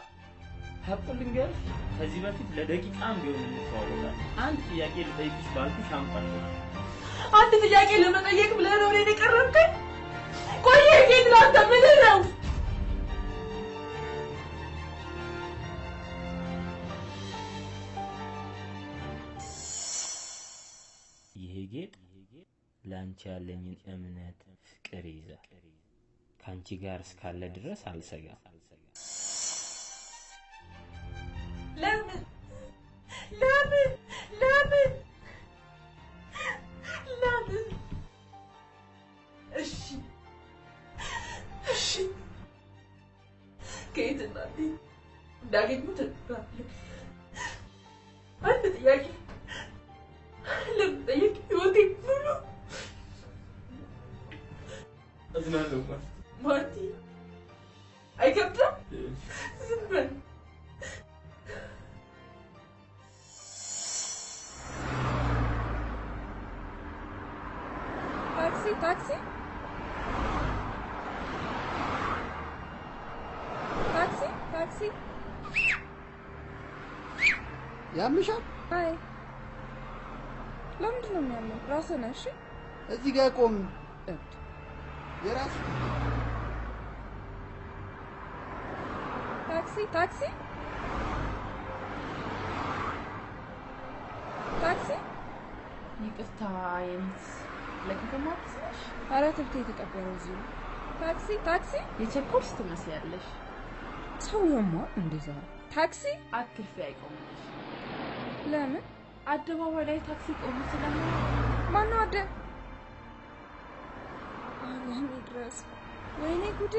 ሀቁን ልንገርሽ፣ ከዚህ በፊት ለደቂቃም ቢሆን እንተዋወቃለን። አንድ ጥያቄ ልጠይቅሽ ባልኩሽ አንቋል። አንድ ጥያቄ ለመጠየቅ ብለህ ነው እኔን የቀረብከኝ? ቆይ ጌት ላንተ ምን ነው? ይሄ ጌጥ ለአንቺ ያለኝን እምነት ፍቅር ይዛል። ከአንቺ ጋር እስካለ ድረስ አልሰጋም። ለምን ለምን ለምን ለምን? እሺ እሺ ከየት እናቴ እንዳገኙት እነግራለሁ። አንድ ጥያቄ ለምጠይቅ ህይወቴ ሙሉ እዝናለሁ ማርቲ። አይከብድም? ዝም በል። ታክሲ ታክሲ ታክሲ ያምሻል? አይ ለምንድን ነው የሚያመው? ራስህ ነህ። እሺ እዚህ ጋር ቆም። የራስ ታክሲ ታክሲ ታክሲ። ይቅርታ የምት ለከተማ ትስሽ? ኧረ ትብቴ የተቀበረው እዚሁ። ታክሲ ታክሲ። የቸኮልሽ ትመስያለሽ። ሰውየውማ እንደዛ ታክሲ አትልፊ አይቆምልሽ። ለምን? አደባባይ ላይ ታክሲ ቆሞ ስለምን? ማነው አደ? አሁን ድረስ ወይኔ ጉዴ!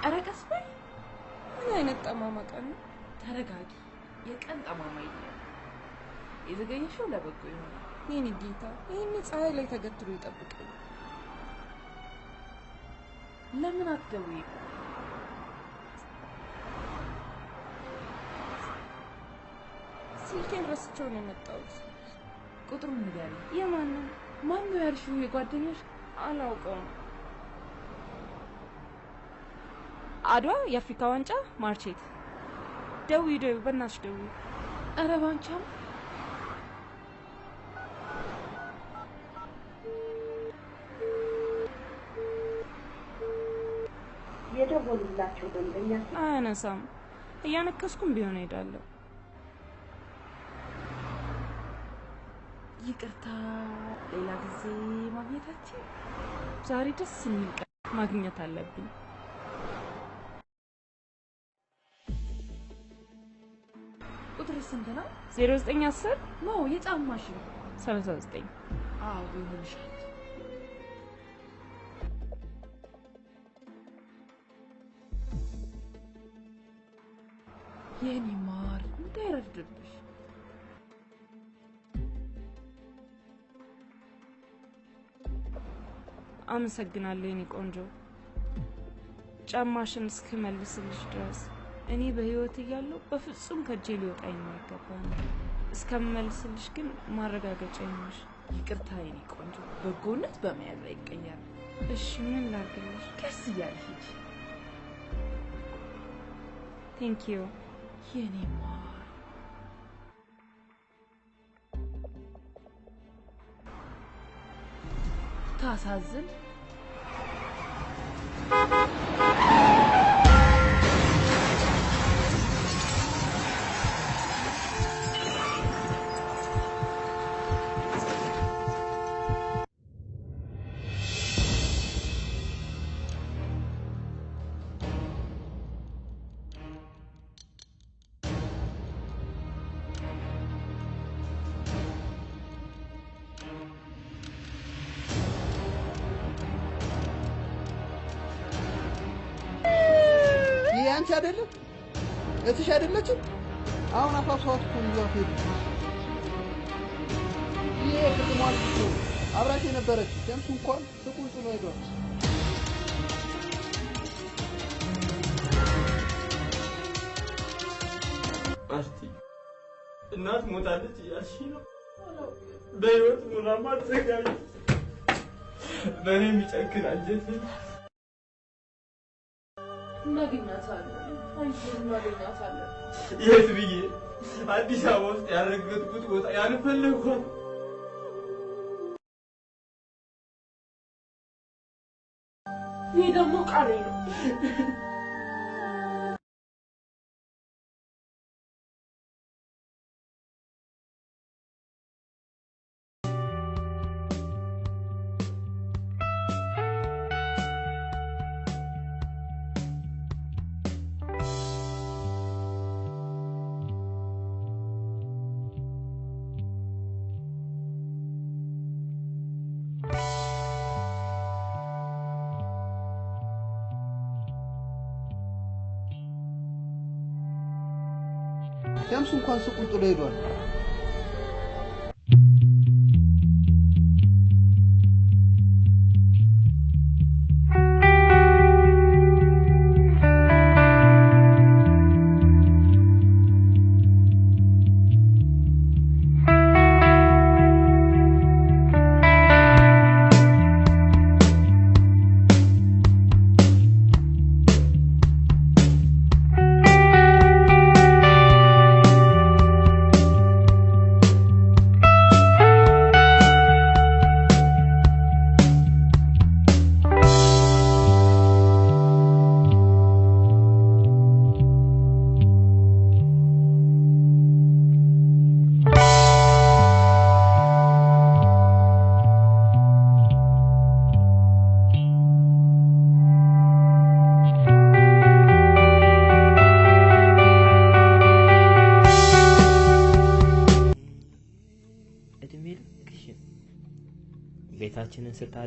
ኧረ ቀስ በይ። ምን አይነት ጠማማ ቀን ነው? ተረጋጊ። የቀን ጠማማ የለም። የዘገየሽው ለበጎ ይሆናል። የኔ ጌታ ይህን ፀሐይ ላይ ተገትሮ ይጠብቀኝ። ለምን አትደውይም? ስልኬን ረስቼው ነው የመጣሁት። ቁጥሩን ንገሪኝ። የማንን? ማን ነው ያልሽው? የጓደኛሽ? አላውቀውም። አድዋ የአፍሪካ ዋንጫ ማርቼት። ደውይ በእናትሽ ደውይ። ኧረ ባንቻም የደወሉላቸው ደንበኛ አያነሳም። እያነከስኩም ቢሆን እሄዳለሁ። ይቅርታ ሌላ ጊዜ ማግኘታችን። ዛሬ ደስ የሚል ቀን ማግኘት አለብኝ። ቁጥር ስንት ነው? 0910 ነው የጫማሽ? 39 አዎ ይሆንሻል። የኔ ማር እንዳይረፍድብሽ። አመሰግናለሁ የኔ ቆንጆ። ጫማሽን እስክመልስልሽ ድረስ እኔ በህይወት እያለሁ በፍጹም ከጄ ሊወጣኝ የማይገባ ነው። እስከምመልስልሽ ግን ማረጋገጫ ይኖርሽ። ይቅርታ የኔ ቆንጆ፣ በጎነት በመያዝ አይቀየርም። እሺ ምን ላድርግልሽ? ቀስ እያልሽ ሂጂ። ቴንክ ዩ የኔ ማር። ታሳዝን። አንቺ አይደለም እትሽ አይደለችም? አሁን አፋፍሷት እኮ ይዟት ሄዱ። ይሄ ፍቅሟል እኮ አብራሽ የነበረች ሸምሱ እንኳን ፍቁን ጥሎ ሄዷል። አስቲ እናት ሞታለች እያልሽ ነው? በህይወት ኑራማ ተዘጋጅ። በእኔ የሚጨክን አንጀት እናገኛታለን። እናገኛታለን። የት ብዬ? አዲስ አበባ ውስጥ ያረገጥኩት ቦታ ያልፈለግኳት ይህ ደግሞ ቃሌ ነው። ሸምሱ እንኳን ሱቁን ጥሎ ሄዷል።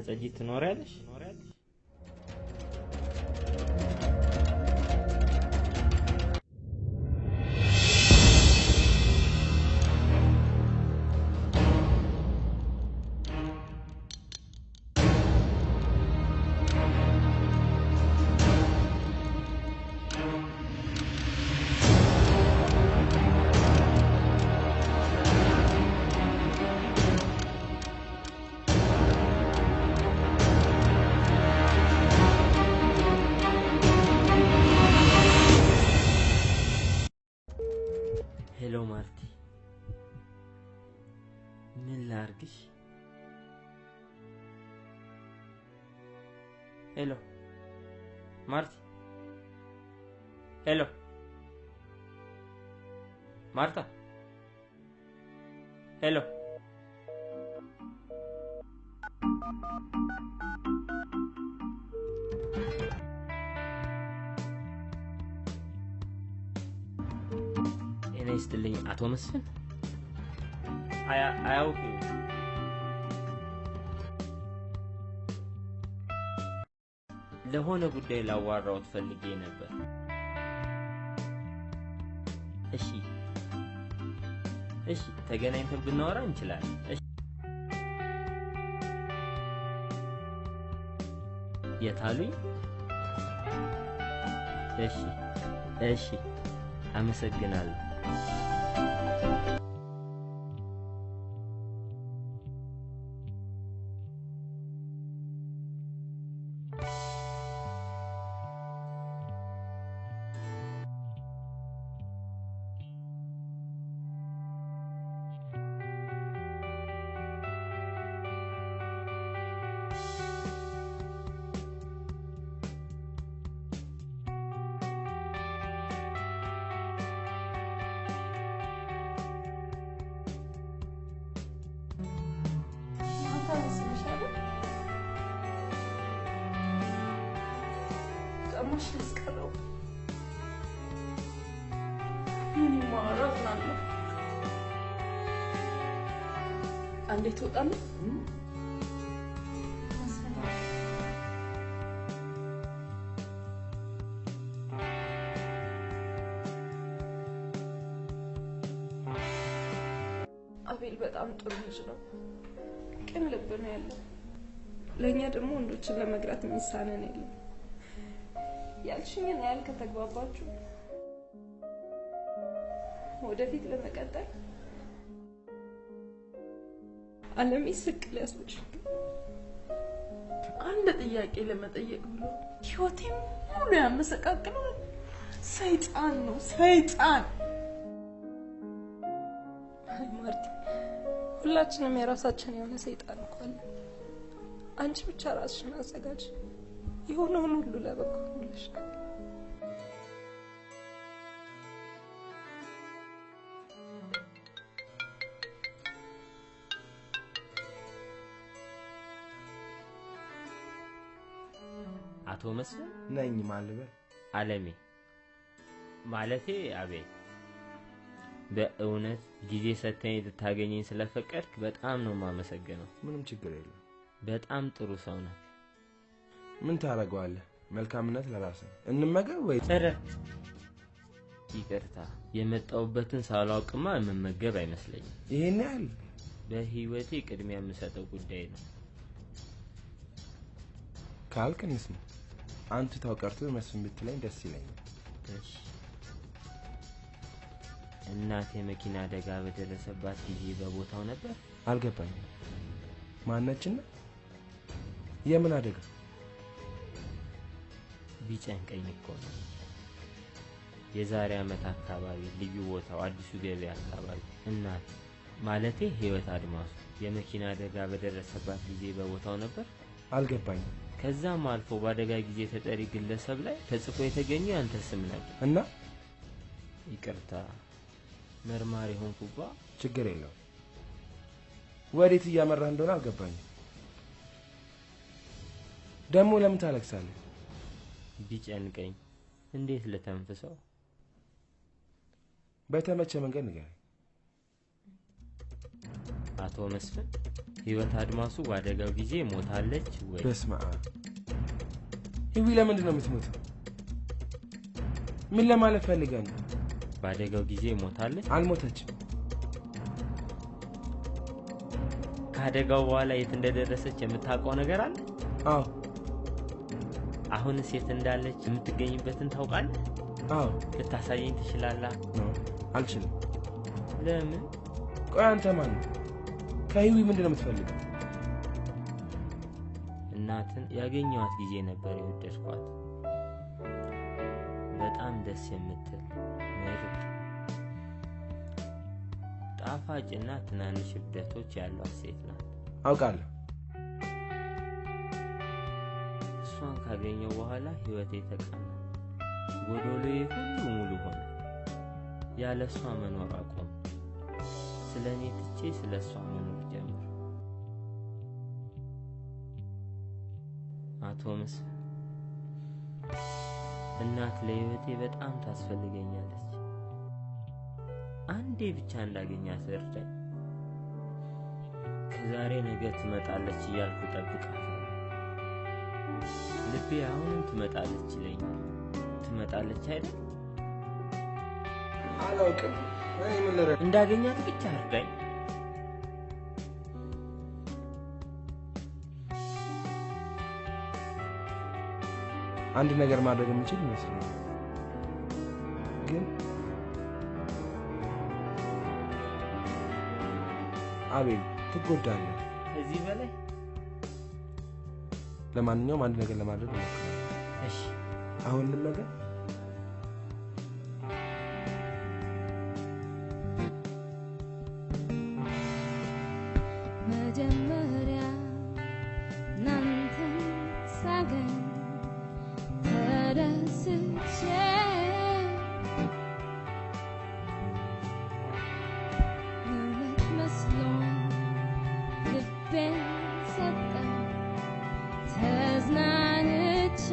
ጸጂ ትኖሪያለሽ? ሄሎ ማርቲ፣ ምን ላርግሽ? ሄሎ ማርቲ፣ ሄሎ ማርታ፣ ሄሎ እኔ ስትልኝ አቶ መስፍን አያውቁኝ። ለሆነ ጉዳይ ላዋራዎት ፈልጌ ነበር። እሺ ተገናኝተን ብናወራ እንችላለን። እሺ የታሉኝ? እሺ አመሰግናለሁ። ቀማሽ ያስቀረው ምን ማረፍ ነው? አንዴ ትወጣለህ? አቤል በጣም ጥሩ ልጅ ነው። ቅን ልብ ነው ያለው። ለኛ ደግሞ ወንዶችን ለመግራት የሚሳነን የለም። ያልሽኝን ያህል ከተግባባችሁ ወደፊት ለመቀጠል አለም ይስቅል ያስብሽ። አንድ ጥያቄ ለመጠየቅ ብሎ ህይወቴን ሙሉ ያመሰቃቅለው ሰይጣን ነው፣ ሰይጣን። አይ ማርቲ፣ ሁላችንም የራሳችን የሆነ ሰይጣን እኮ አለ። አንቺ ብቻ ራስሽን አዘጋጅ። የሆነውን ሁሉ ለበጎ ይልሻል። አቶ መስፍን ነኝ ማልበል። አለሜ ማለቴ አቤል፣ በእውነት ጊዜ ሰተኝ ልታገኘኝ ስለፈቀድክ በጣም ነው ማመሰግነው። ምንም ችግር የለም። በጣም ጥሩ ሰው ነህ። ምን ታረጋዋለህ? መልካምነት ለራስ ነው። እንመገብ ወይ? ይቅርታ፣ የመጣውበትን ሳላውቅማ መመገብ አይመስለኝም። ይሄን ያህል በህይወቴ ቅድሚያ የምሰጠው ጉዳይ ነው ካልክ እንስማ። አንተ ታውቀርቱ መስፍን ብትለኝ ደስ ይለኛል። እሺ። እናቴ መኪና አደጋ በደረሰባት ጊዜ በቦታው ነበር? አልገባኝም። ማነችና? የምን አደጋ? ቢጨንቀኝ እኮ ነው። የዛሬ አመት አካባቢ ልዩ ቦታው አዲሱ ገበያ አካባቢ እናት ማለቴ ህይወት አድማሱ የመኪና አደጋ በደረሰባት ጊዜ በቦታው ነበር? አልገባኝም። ከዛም አልፎ በአደጋ ጊዜ ተጠሪ ግለሰብ ላይ ተጽፎ የተገኘ ያንተ ስም ነበር እና ይቅርታ መርማሪ ሆንኩባ። ችግር የለው። ወዴት እያመራህ እንደሆነ አልገባኝም። ደሞ ለምን ታለቅሳለህ? ቢጨንቀኝ እንዴት ልተንፍሰው? በተመቸ መንገድ ንገረኝ። አቶ መስፍን ህይወት አድማሱ ባደጋው ጊዜ ሞታለች ወይ? በስመ አብ ህይወት ለምንድን ነው የምትሞተው? ምን ለማለት ፈልገህ ነው? ባደጋው ጊዜ ሞታለች? አልሞተችም። ካደጋው በኋላ የት እንደደረሰች የምታውቀው ነገር አለ? አዎ። አሁንስ የት እንዳለች የምትገኝበትን ታውቃለህ? አዎ። ልታሳየኝ ትችላለህ? አልችልም። ለምን? ቆይ አንተ ማን ነህ? ከህይወት ምንድነው የምትፈልገው? እናትን ያገኘኋት ጊዜ ነበር የወደድኳት። በጣም ደስ የምትል ምርጥ ጣፋጭና ትናንሽ እብደቶች ያሏት ሴት ናት። አውቃለሁ። እሷን ካገኘው በኋላ ህይወቴ ተቃና። ጎዶሎዬ ሁሉ ሙሉ ሆነ። ያለ እሷ መኖር አቆም። ስለኔ ትቼ ስለሷ መኖር ጀመር። አቶ መስፍን እናት ለህይወቴ በጣም ታስፈልገኛለች። አንዴ ብቻ እንዳገኛት እርዳኝ። ከዛሬ ነገ ትመጣለች እያልኩ ጠብቃታለሁ። ልቤ አሁንም ትመጣለች ይለኛል። ትመጣለች አይደል? አላውቅም። እኔ ምን ልረዳ? እንዳገኛት ብቻ እርዳኝ። አንድ ነገር ማድረግ የምችል ይመስለኛል። ግን አቤል ትጎዳለህ። ከዚህ በላይ ለማንኛውም አንድ ነገር ለማድረግ እሞክራለሁ። እሺ። አሁን ልነግርህ መጀመሪያ ናንተን ሳገኝ ተደስቼ እውነት መስሎኝ ልቤን ሰጠኝ ተዝናንቼ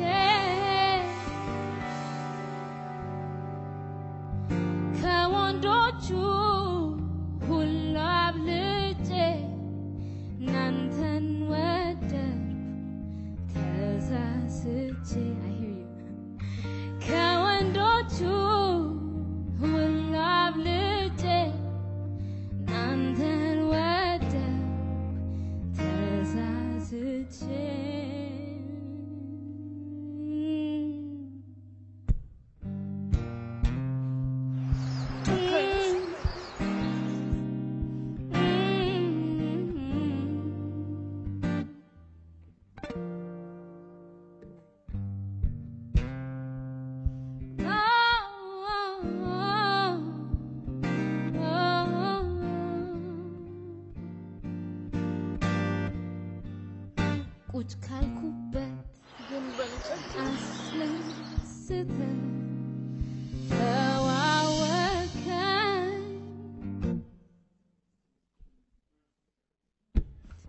ከወንዶቹ ሁሉ አብልጬ ናንተን ወደድኩ ተሳስቼ ከወንዶቹ ሁሉ አብልጬ ናንተን ወደድኩ ተሳስቼ ቁጭ ካልኩበት አስለስተህ ተዋወከኝ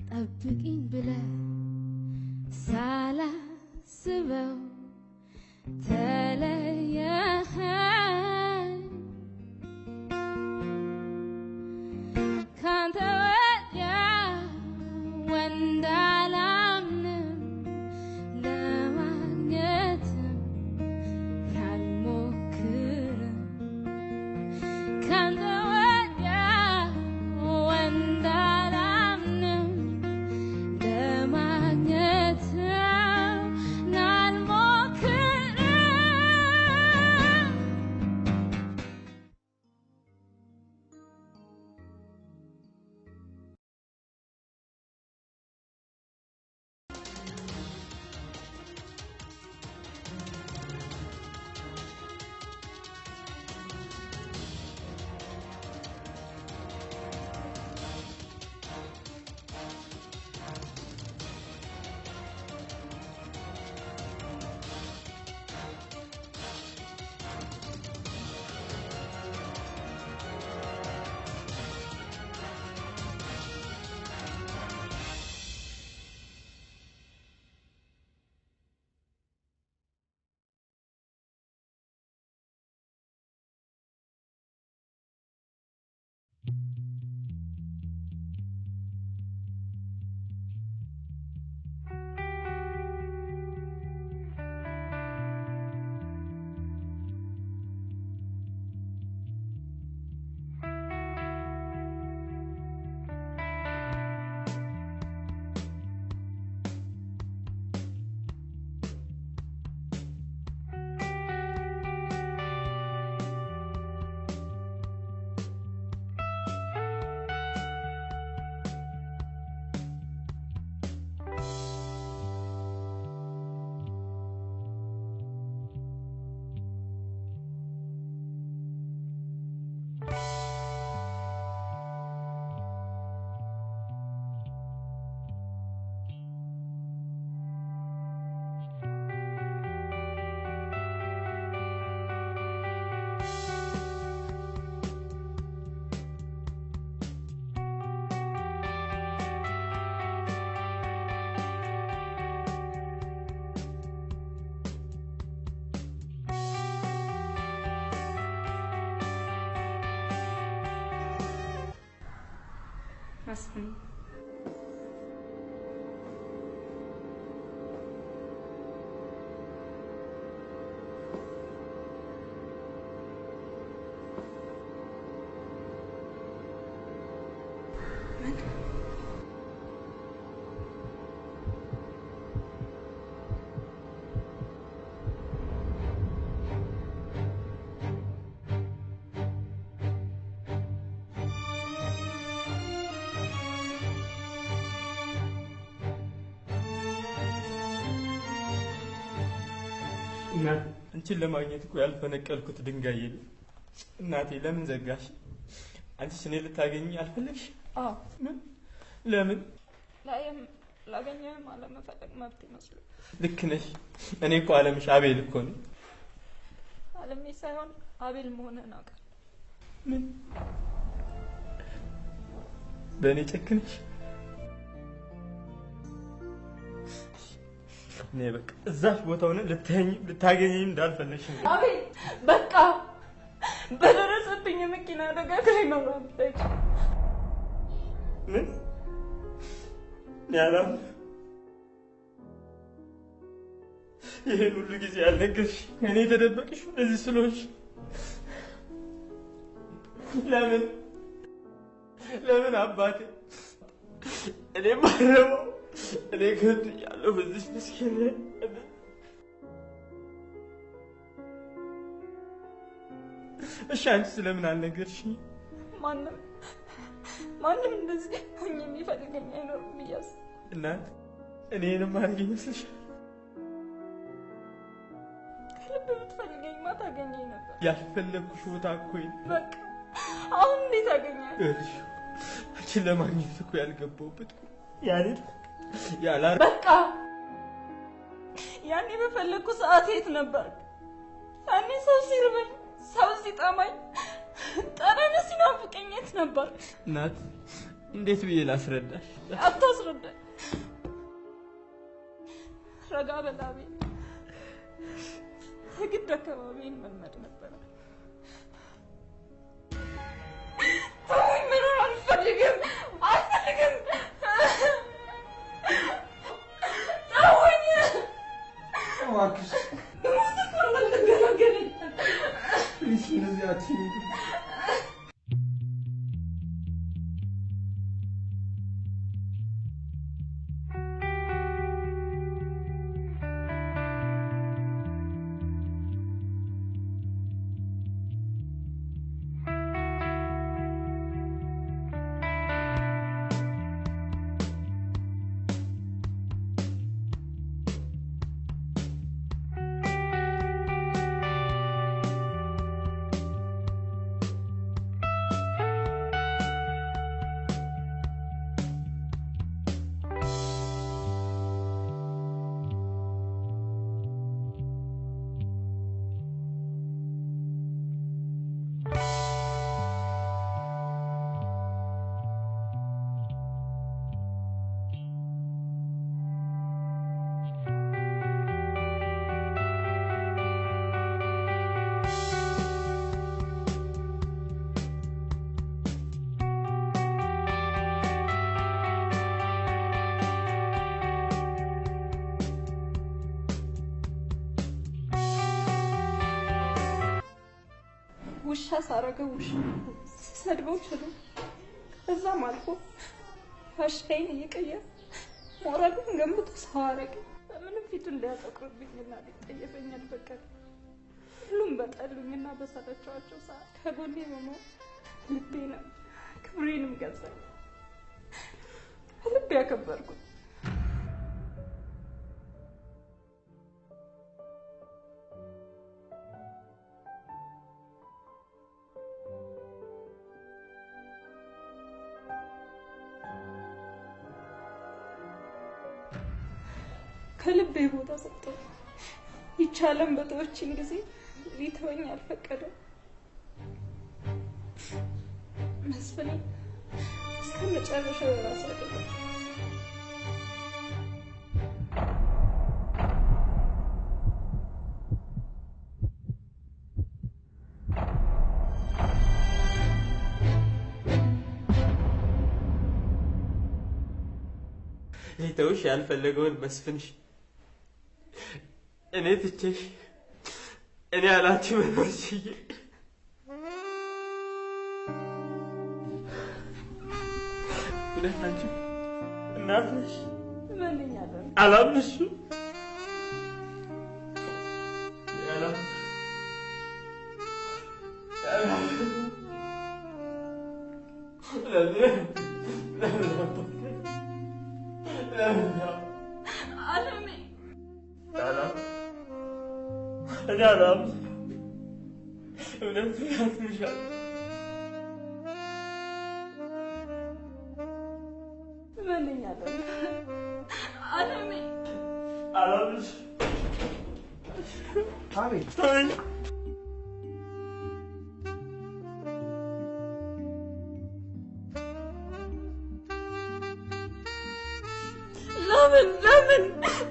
ጠብቂኝ ብለህ ሳላስበው ተለየኸኝ ካንተ ወዲያ ወንድ አላምንም ለማግኘትም አልሞክርም ካንተ ወዲያ ወንድ አላምንም ለማግኘትም አልሞክርም መስፍን እናቴ አንቺን ለማግኘት እኮ ያልፈነቀልኩት ድንጋይ የለም። እናቴ ለምን ዘጋሽ? አንቺ እኔ ልታገኝ አልፈለግሽ? አዎ። ምን? ለምን? ላገኘህም አለመፈለግ መብት ይመስላል። ልክ ነሽ። እኔ እኮ አለምሽ አቤል እኮ ነኝ። አለሜ ሳይሆን አቤል መሆንህን አውቃለሁ። ምን? በእኔ ጨክነሽ? እኔ በቃ እዛሽ ቦታው ነው ልታገኘኝ እንዳልፈለግሽ ነው። አቤል በቃ በደረሰብኝ መኪና አደጋ ከላይ ነው ማለት ምን? ያላም ይሄን ሁሉ ጊዜ ያልነገርሽ እኔ ተደበቅሽ እዚህ ስለሆንሽ ለምን አባቴ እኔ ማረው እኔ ከንቱ ያለው በዚህ ምስኪን እሺ አንቺ ስለምን አልነገርሽኝ? ማንም እንደዚህ ሆኜ የሚፈልገኝ አይኖርም ብያስ እናት እኔንም ማድረግ ይመስልሻል? ከልብ ብትፈልገኝማ ታገኘኝ ነበር። ያልፈለግኩሽ ቦታ እኮ በቃ አሁን እንዴት አገኘኝ? አንቺን ለማግኘት እኮ ያልገባሁበት በቃ ያኔ በፈለግኩ ሰዓት የት ነበር? ያኔ ሰው ሲርበኝ ሰው ሲጠማኝ ጠረን ሲናፍቀኝ የት ነበር? እናት እንዴት ብዬ ላስረዳሽ? አታስረዳኝ። ረጋ በላቤ ግድ አካባቢን መልመድ ነበር። ተውኝ፣ መኖር አልፈልግም። ተውኝ። እባክሽ ሞት እኮ ነው የምትገላገለኝ። ፕሊስ እንደዚህ አትይኝ። ውሻ ሳረገው ውሻ ሰድበው ችሎ እዛም አልፎ ፋሽታይን እየቀየረ ሞራልን ገንብቶ ሰው አረገ። በምንም ፊቱን ሊያጠቁርብኝና ሊጠየፈኝ አልፈቀደም። ሁሉም በጠሉኝና በሰለቸዋቸው ሰዓት ከጎኔ በመሆን ልቤንም ክብሬንም ገዛኝ። ልቤ ያከበርኩት ከልቤ ቦታ ሰጠው። ይቻለም በተወችኝ ጊዜ ሊተወኝ አልፈቀደም። መስፍኔ እስከ መጨረሻው የራስ አደረገ። ሊተውሽ ያልፈለገውን መስፍንሽ እኔ ትቼሽ እኔ ያላንቺ መኖር ችዬ እውነት አንቺ እናት ነሽ? እመንኛለሁ። አላምንሽም።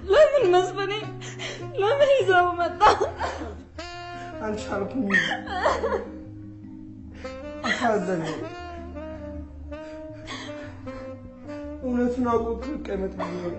ለምን መስፈኔ ለምን ይዘው መጣ? አልቻልኩም። አሳዘነኝ። እውነቱን አውቆ ከቀመጥ ነው።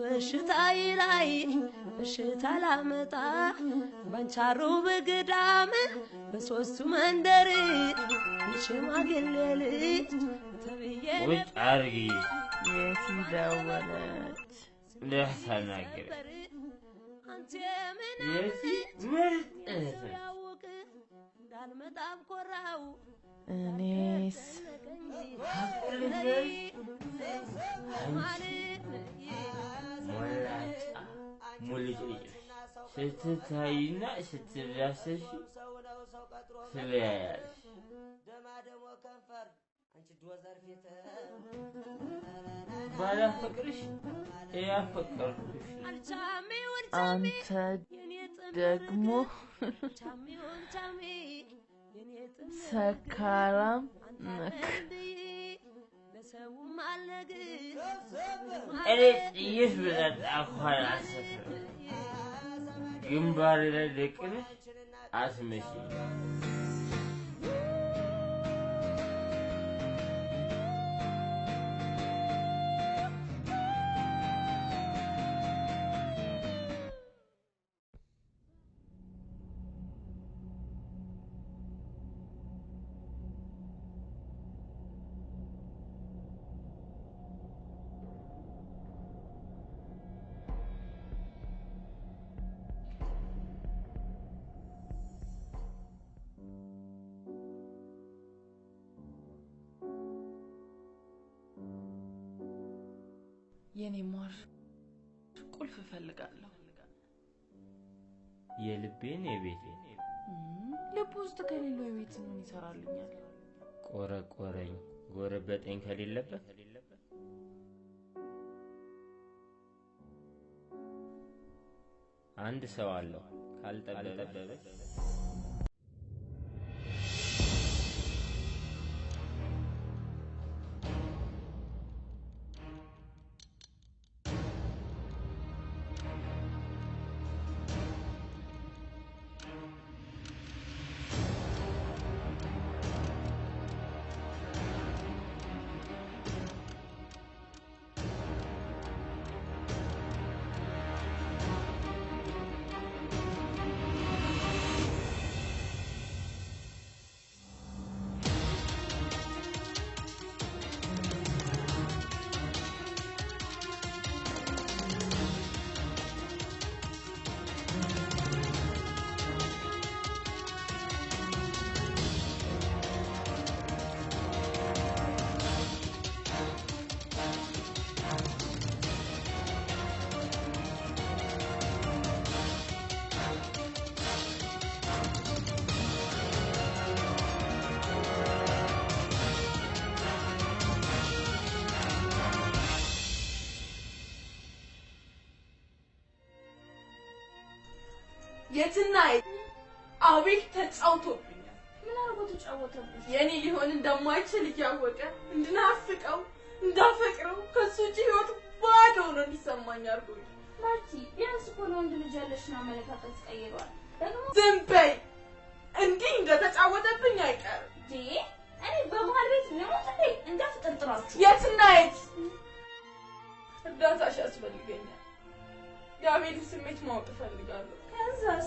በሽታዬ ላይ በሽታ ላመጣ ባንቻሮ በገዳም በሶስቱ መንደር ሽማግሌ ልጅ ተብዬ ውጭ አርጊ የት ደወለች? ለሐናገር የት ምርጥ እንዳልመጣ ኮራው እኔስ ሞላጫ ሙልጭልጭ ስትታይና ስትዳሰሽ ትለያያለሽ። ባላፈቅርሽ ያፈቀርኩሽ አንተ ደግሞ ሰካራም ነክ እኔ ጥይት ብጠጣ እንኳን አልሰክርም። ግንባር ላይ ደቅነሽ አስመሽኝ። የኔ ማር ቁልፍ እፈልጋለሁ። የልቤን የቤቴን ልብ ውስጥ ከሌለው የቤት ምን ይሰራልኛል? ቆረቆረኝ ጎረበጠኝ ከሌለበት አንድ ሰው አለው ካልጠበበ የትና አቤል ተጫውቶብኛል። ምን አርጎ ተጫወተብሽ? የኔ ሊሆን እንደማይችል እያወቀ እንድናፍቀው እንዳፈቅረው ከሱ ውጪ ህይወት ባዶ ነው እንዲሰማኝ አድርጎኝ። ማርቲ ቢያንስ እኮ ለወንድ ልጅ ያለሽን አመለካከት ቀይሯል። ደግሞ ዝም በይ። እንዲህ እንደተጫወተብኝ አይቀርም። እኔ በመሀል ቤት ልሞት እንዴ? እንዳትጠርጥራችሁ። የትና እርዳታሽ ያስፈልገኛል። የአቤልን ስሜት ማወቅ እፈልጋለሁ። ከዛስ?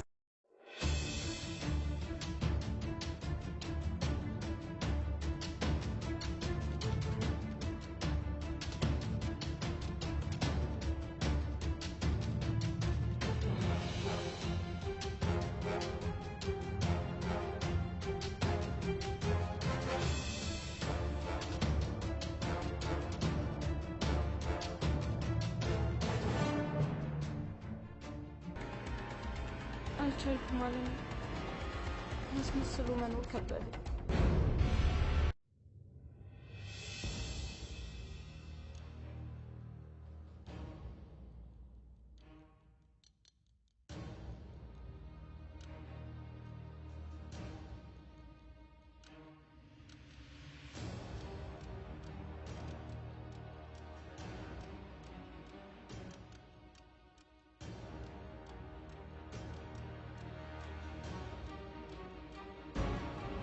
አልቻልኩም ማለት ነው። መስመስሉ መኖር ከበደ።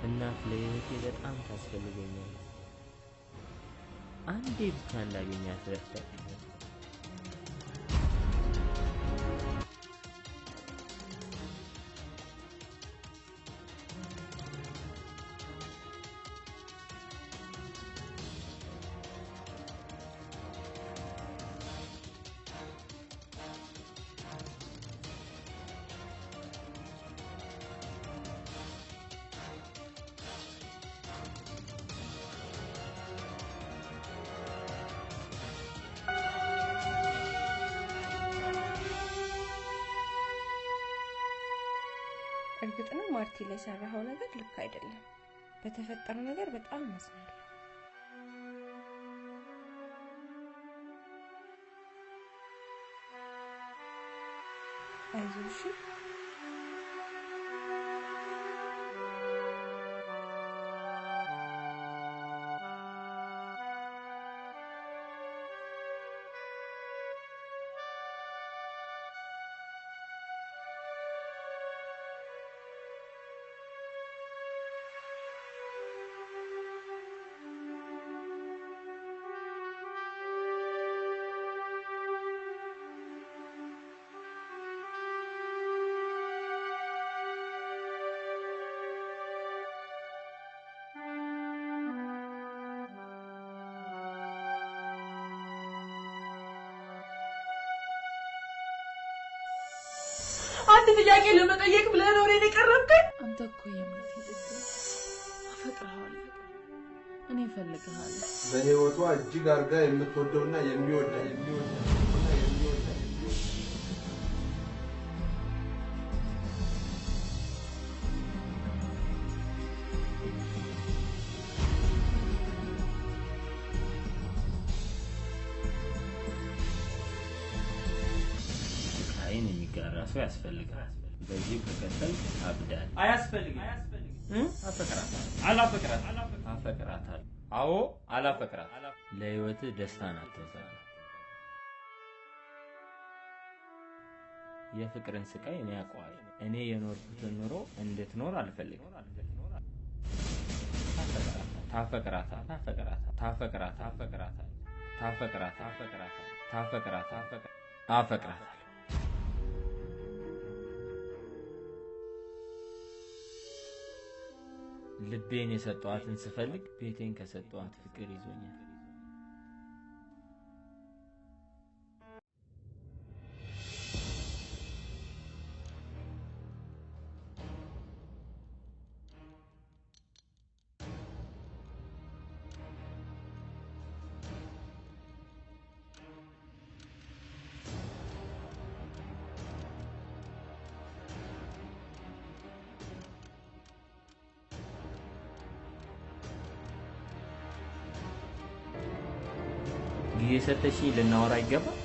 እናት ለህይወቴ በጣም ታስፈልገኛለች። አንዴ ብቻ እንዳገኛት ረዳኝ። እርግጥ ነው ማርቲ ላይ ሰራኸው ነገር ልክ አይደለም። በተፈጠረው ነገር በጣም አዝናለሁ። አይዞሽ። አንድ ጥያቄ ለመጠየቅ ብለህ ነው እኔን የቀረብከኝ? አንተ እኮ የእምነቴ ጥግ አፈቅርሃለሁ። እኔ እፈልግሃለሁ። በህይወቷ እጅግ አድርጋ የምትወደውና የሚወዳ ሰው ያስፈልጋል። በዚህ ከቀጠል አብዳል። አያስፈልግም። አላፈቅራታለሁ። አፈቅራታለሁ። አዎ አላፈቅራት። ለህይወት ደስታን አትንሳ። የፍቅርን ስቃይ እኔ አውቀዋለሁ። እኔ የኖርኩትን ኑሮ እንድትኖር አልፈልግም። ታፈቅራታለሁ። ልቤን የሰጠዋትን ስፈልግ ቤቴን ከሰጠዋት ፍቅር ይዞኛል። ጊዜ ሰጥተሽኝ ልናወራ ይገባል።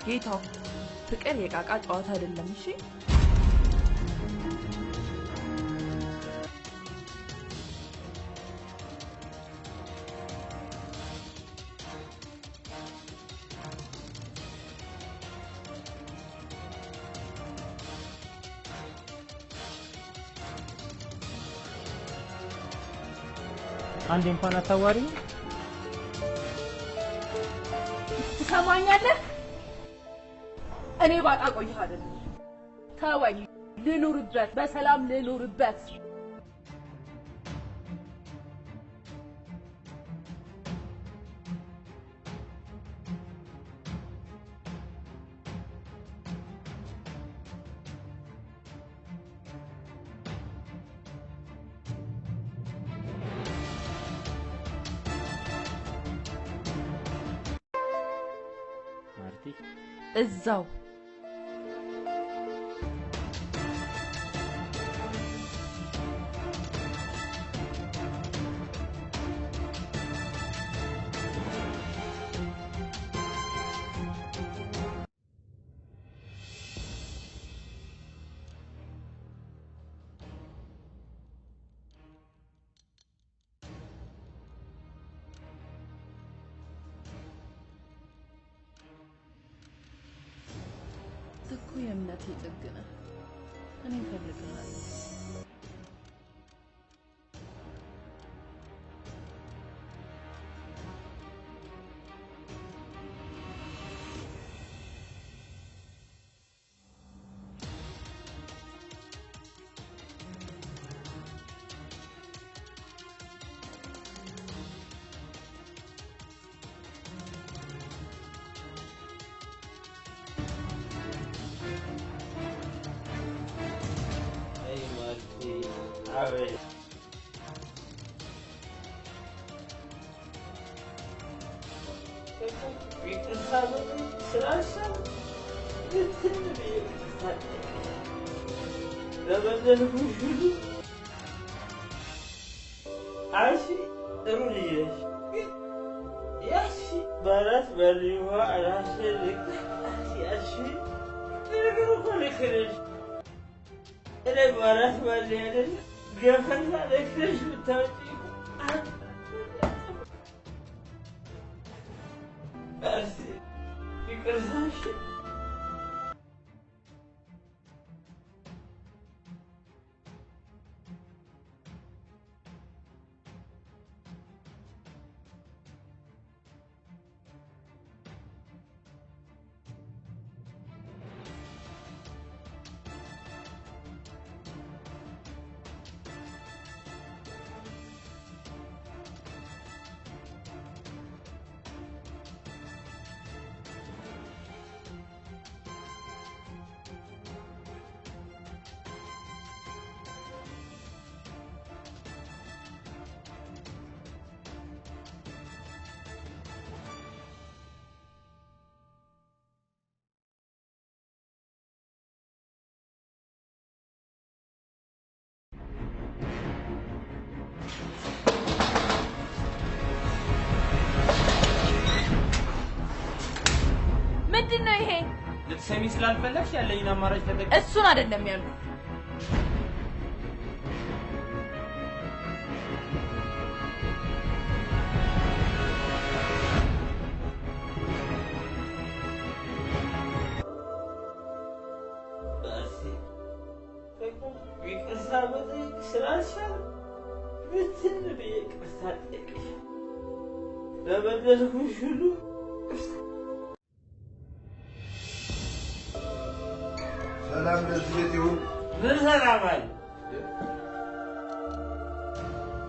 ጌታው ፍቅር የቃቃ ጨዋታ አይደለም እሺ አንዴ እንኳን አታዋሪ ትሰማኛለህ እኔ ባጣ ቆይህ አይደለም ተወኝ ልኑርበት በሰላም ልኑርበት እዛው እኮ የእምነቴ ጥግ ነህ እኔ እፈልግሃለሁ ምንድነው ይሄ ልትሰሚ ስላልፈለግሽ ያለኝን አማራጭ ተጠቅመሽ እሱን አይደለም ያልኩት ሰላም ለዚህ ቤት ይሁን ምን ሰላም አለ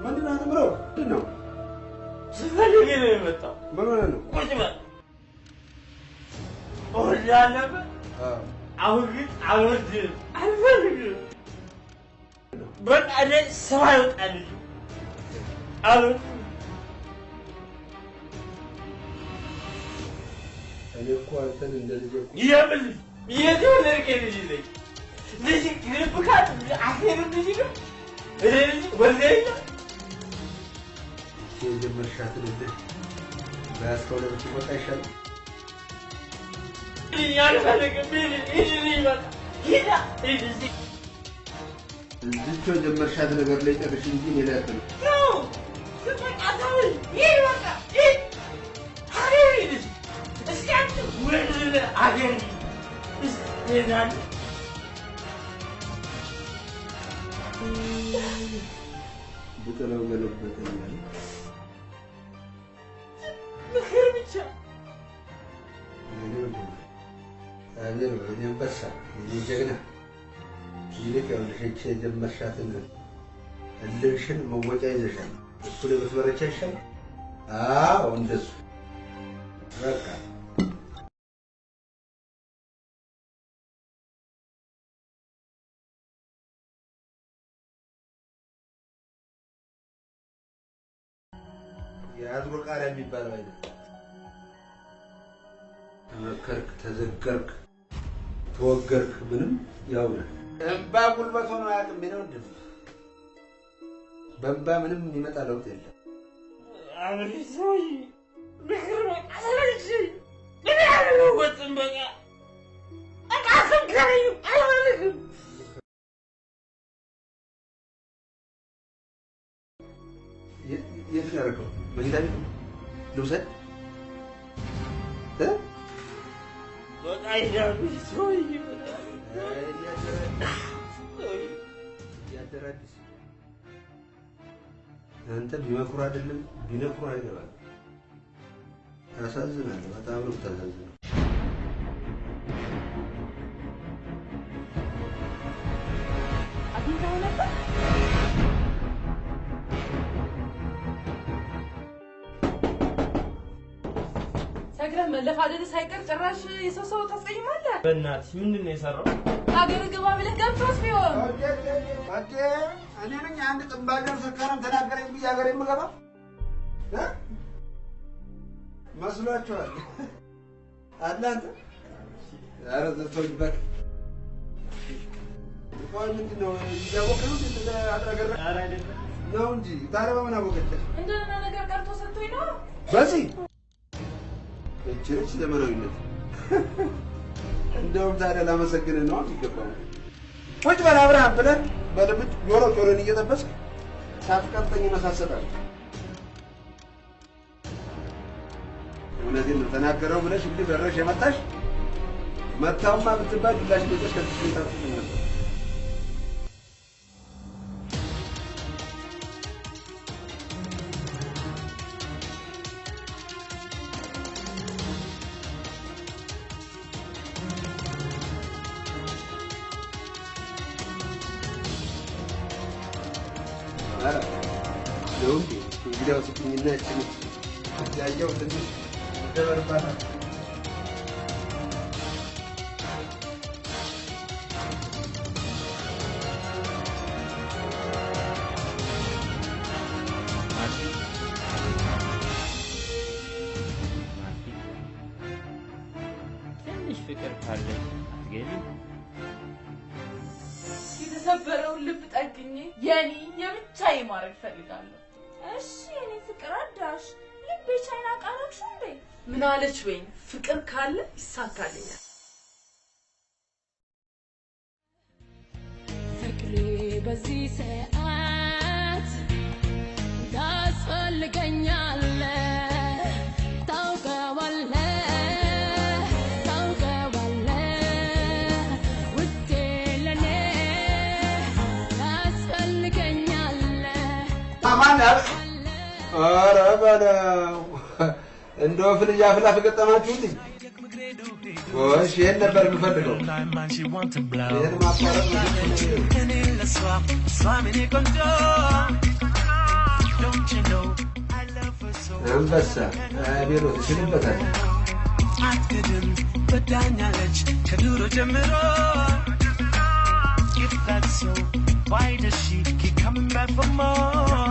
ምንድን ነው አትምረው ምንድን ነው ስፈልግ ነው የመጣው ምን ሆነ ነው ቁጭ በል እወዳለሁ አሁን ግን አልወድም አልፈልግም በቃ እኔ ሰው አይወጣልኝ አልወድም እኔ እኮ አንተን እንደ ልጅ እኮ የምን የተወለድክ ልጅ ነኝ ልጅ ግብካት አሄር ልጅ ነው እኔ ልጅ ወለኝ የጀመርሻት ልጅ በያዝከው ለብቻ በቃ ይሻላል እዚች ጀመርሻት ነገር ላይ ጨርሽ እንጂ ሌላ ያለው ብጥለው ገለበተኛል ምክር ብቻ አገር ወዲንበሳ ይጀግና ይልቅ ያልሽ የጀመርሻትን እልሽን መወጫ ይዘሻል እሱ ላይ በስበረቻ ይሻል አዎ እንደሱ በቃ ያድሮ ቃሪያ የሚባለው አይደል ተመከርክ ተዘከርክ ተወገርክ ምንም ያው ነው እንባ ጉልበት ሆኖ አያውቅም ነው እንዴ በእንባ ምንም ይመጣ ለውጥ የለም አብሪሶይ ምክር አለሽ ምን ያለው ወጥም በቃ አቃሰም ከረዩ አልፈልግም የት ያረከው መኝታ ቤት ልውሰድ በቃ ይዳብሪሶይ ያደራድስ አንተ ቢመክሩ አይደለም ቢነክሩ አይገባም ታሳዝናለህ በጣም ነው ታሳዝናለህ አግኝተኸው ነበር ሰግረህ መለፋደድ ሳይቀር ጭራሽ የሰው ሰው ታስቀይማለህ በእናትሽ ምንድን ነው የሰራው አገር ግባ ብለህ ገብቶስ ቢሆን አዴ እኔ ነኝ አንድ ጥንባገር ሰካራም ተናገረኝ ብዬ አገር የምገባ መስሏችኋል አላንተ ኧረ ዘቶኝ በል ቆይ ምንድን ነው እያወቅህ ነው እንደ አድራገር ኧረ አይደለም ነው እንጂ ታዲያ በምን አወቀችህ እንደና ነገር ቀርቶ ሰጥቶኝ ነው በዚህ እችልች ዘመናዊነት እንደውም ታዲያ ላመሰግንህ ነው የሚገባው ቁጭ በል አብረሃም ብለህ በልምድ ጆሮ ጆሮን እየጠበስክ ሳትቀርጠኝ መሳሰላል እውነቴን ነው ተናገረው ብለሽ እንዲህ በረሽ የመጣሽ መታውማ ብትባል ዱላሽ ልጅሽ ከዚህ ታጥፍ ነበር ነው እንግዲህ አውጥኝና እቺን ያያው ትንሽ ደበርባታ ትንሽ ፍቅር ካለ አትገቢም የተሰበረውን ልብ ጠግኜ የኔ የብቻዬ ማድረግ ፈልጋለሁ እሺ የኔ ፍቅር አዳሽ ልቤ ቻይና ቃረክሽ እንዴ ምን አለች ወይን ፍቅር ካለ ይሳካልኛል ፍቅሬ በዚህ ሰዓት ታስፈልገኛለህ ኧረ በለው እንደው ፍልያ ፍላፍ ገጠማችሁልኝ ጎሽ ይሄን ነበር የምፈልገው ይሄን ማቋረጥ አንበሳ ቤሎ ትችልበታል አትክድም በዳኛለች ከድሮ ጀምሮ If that's so, why does she keep coming back for more?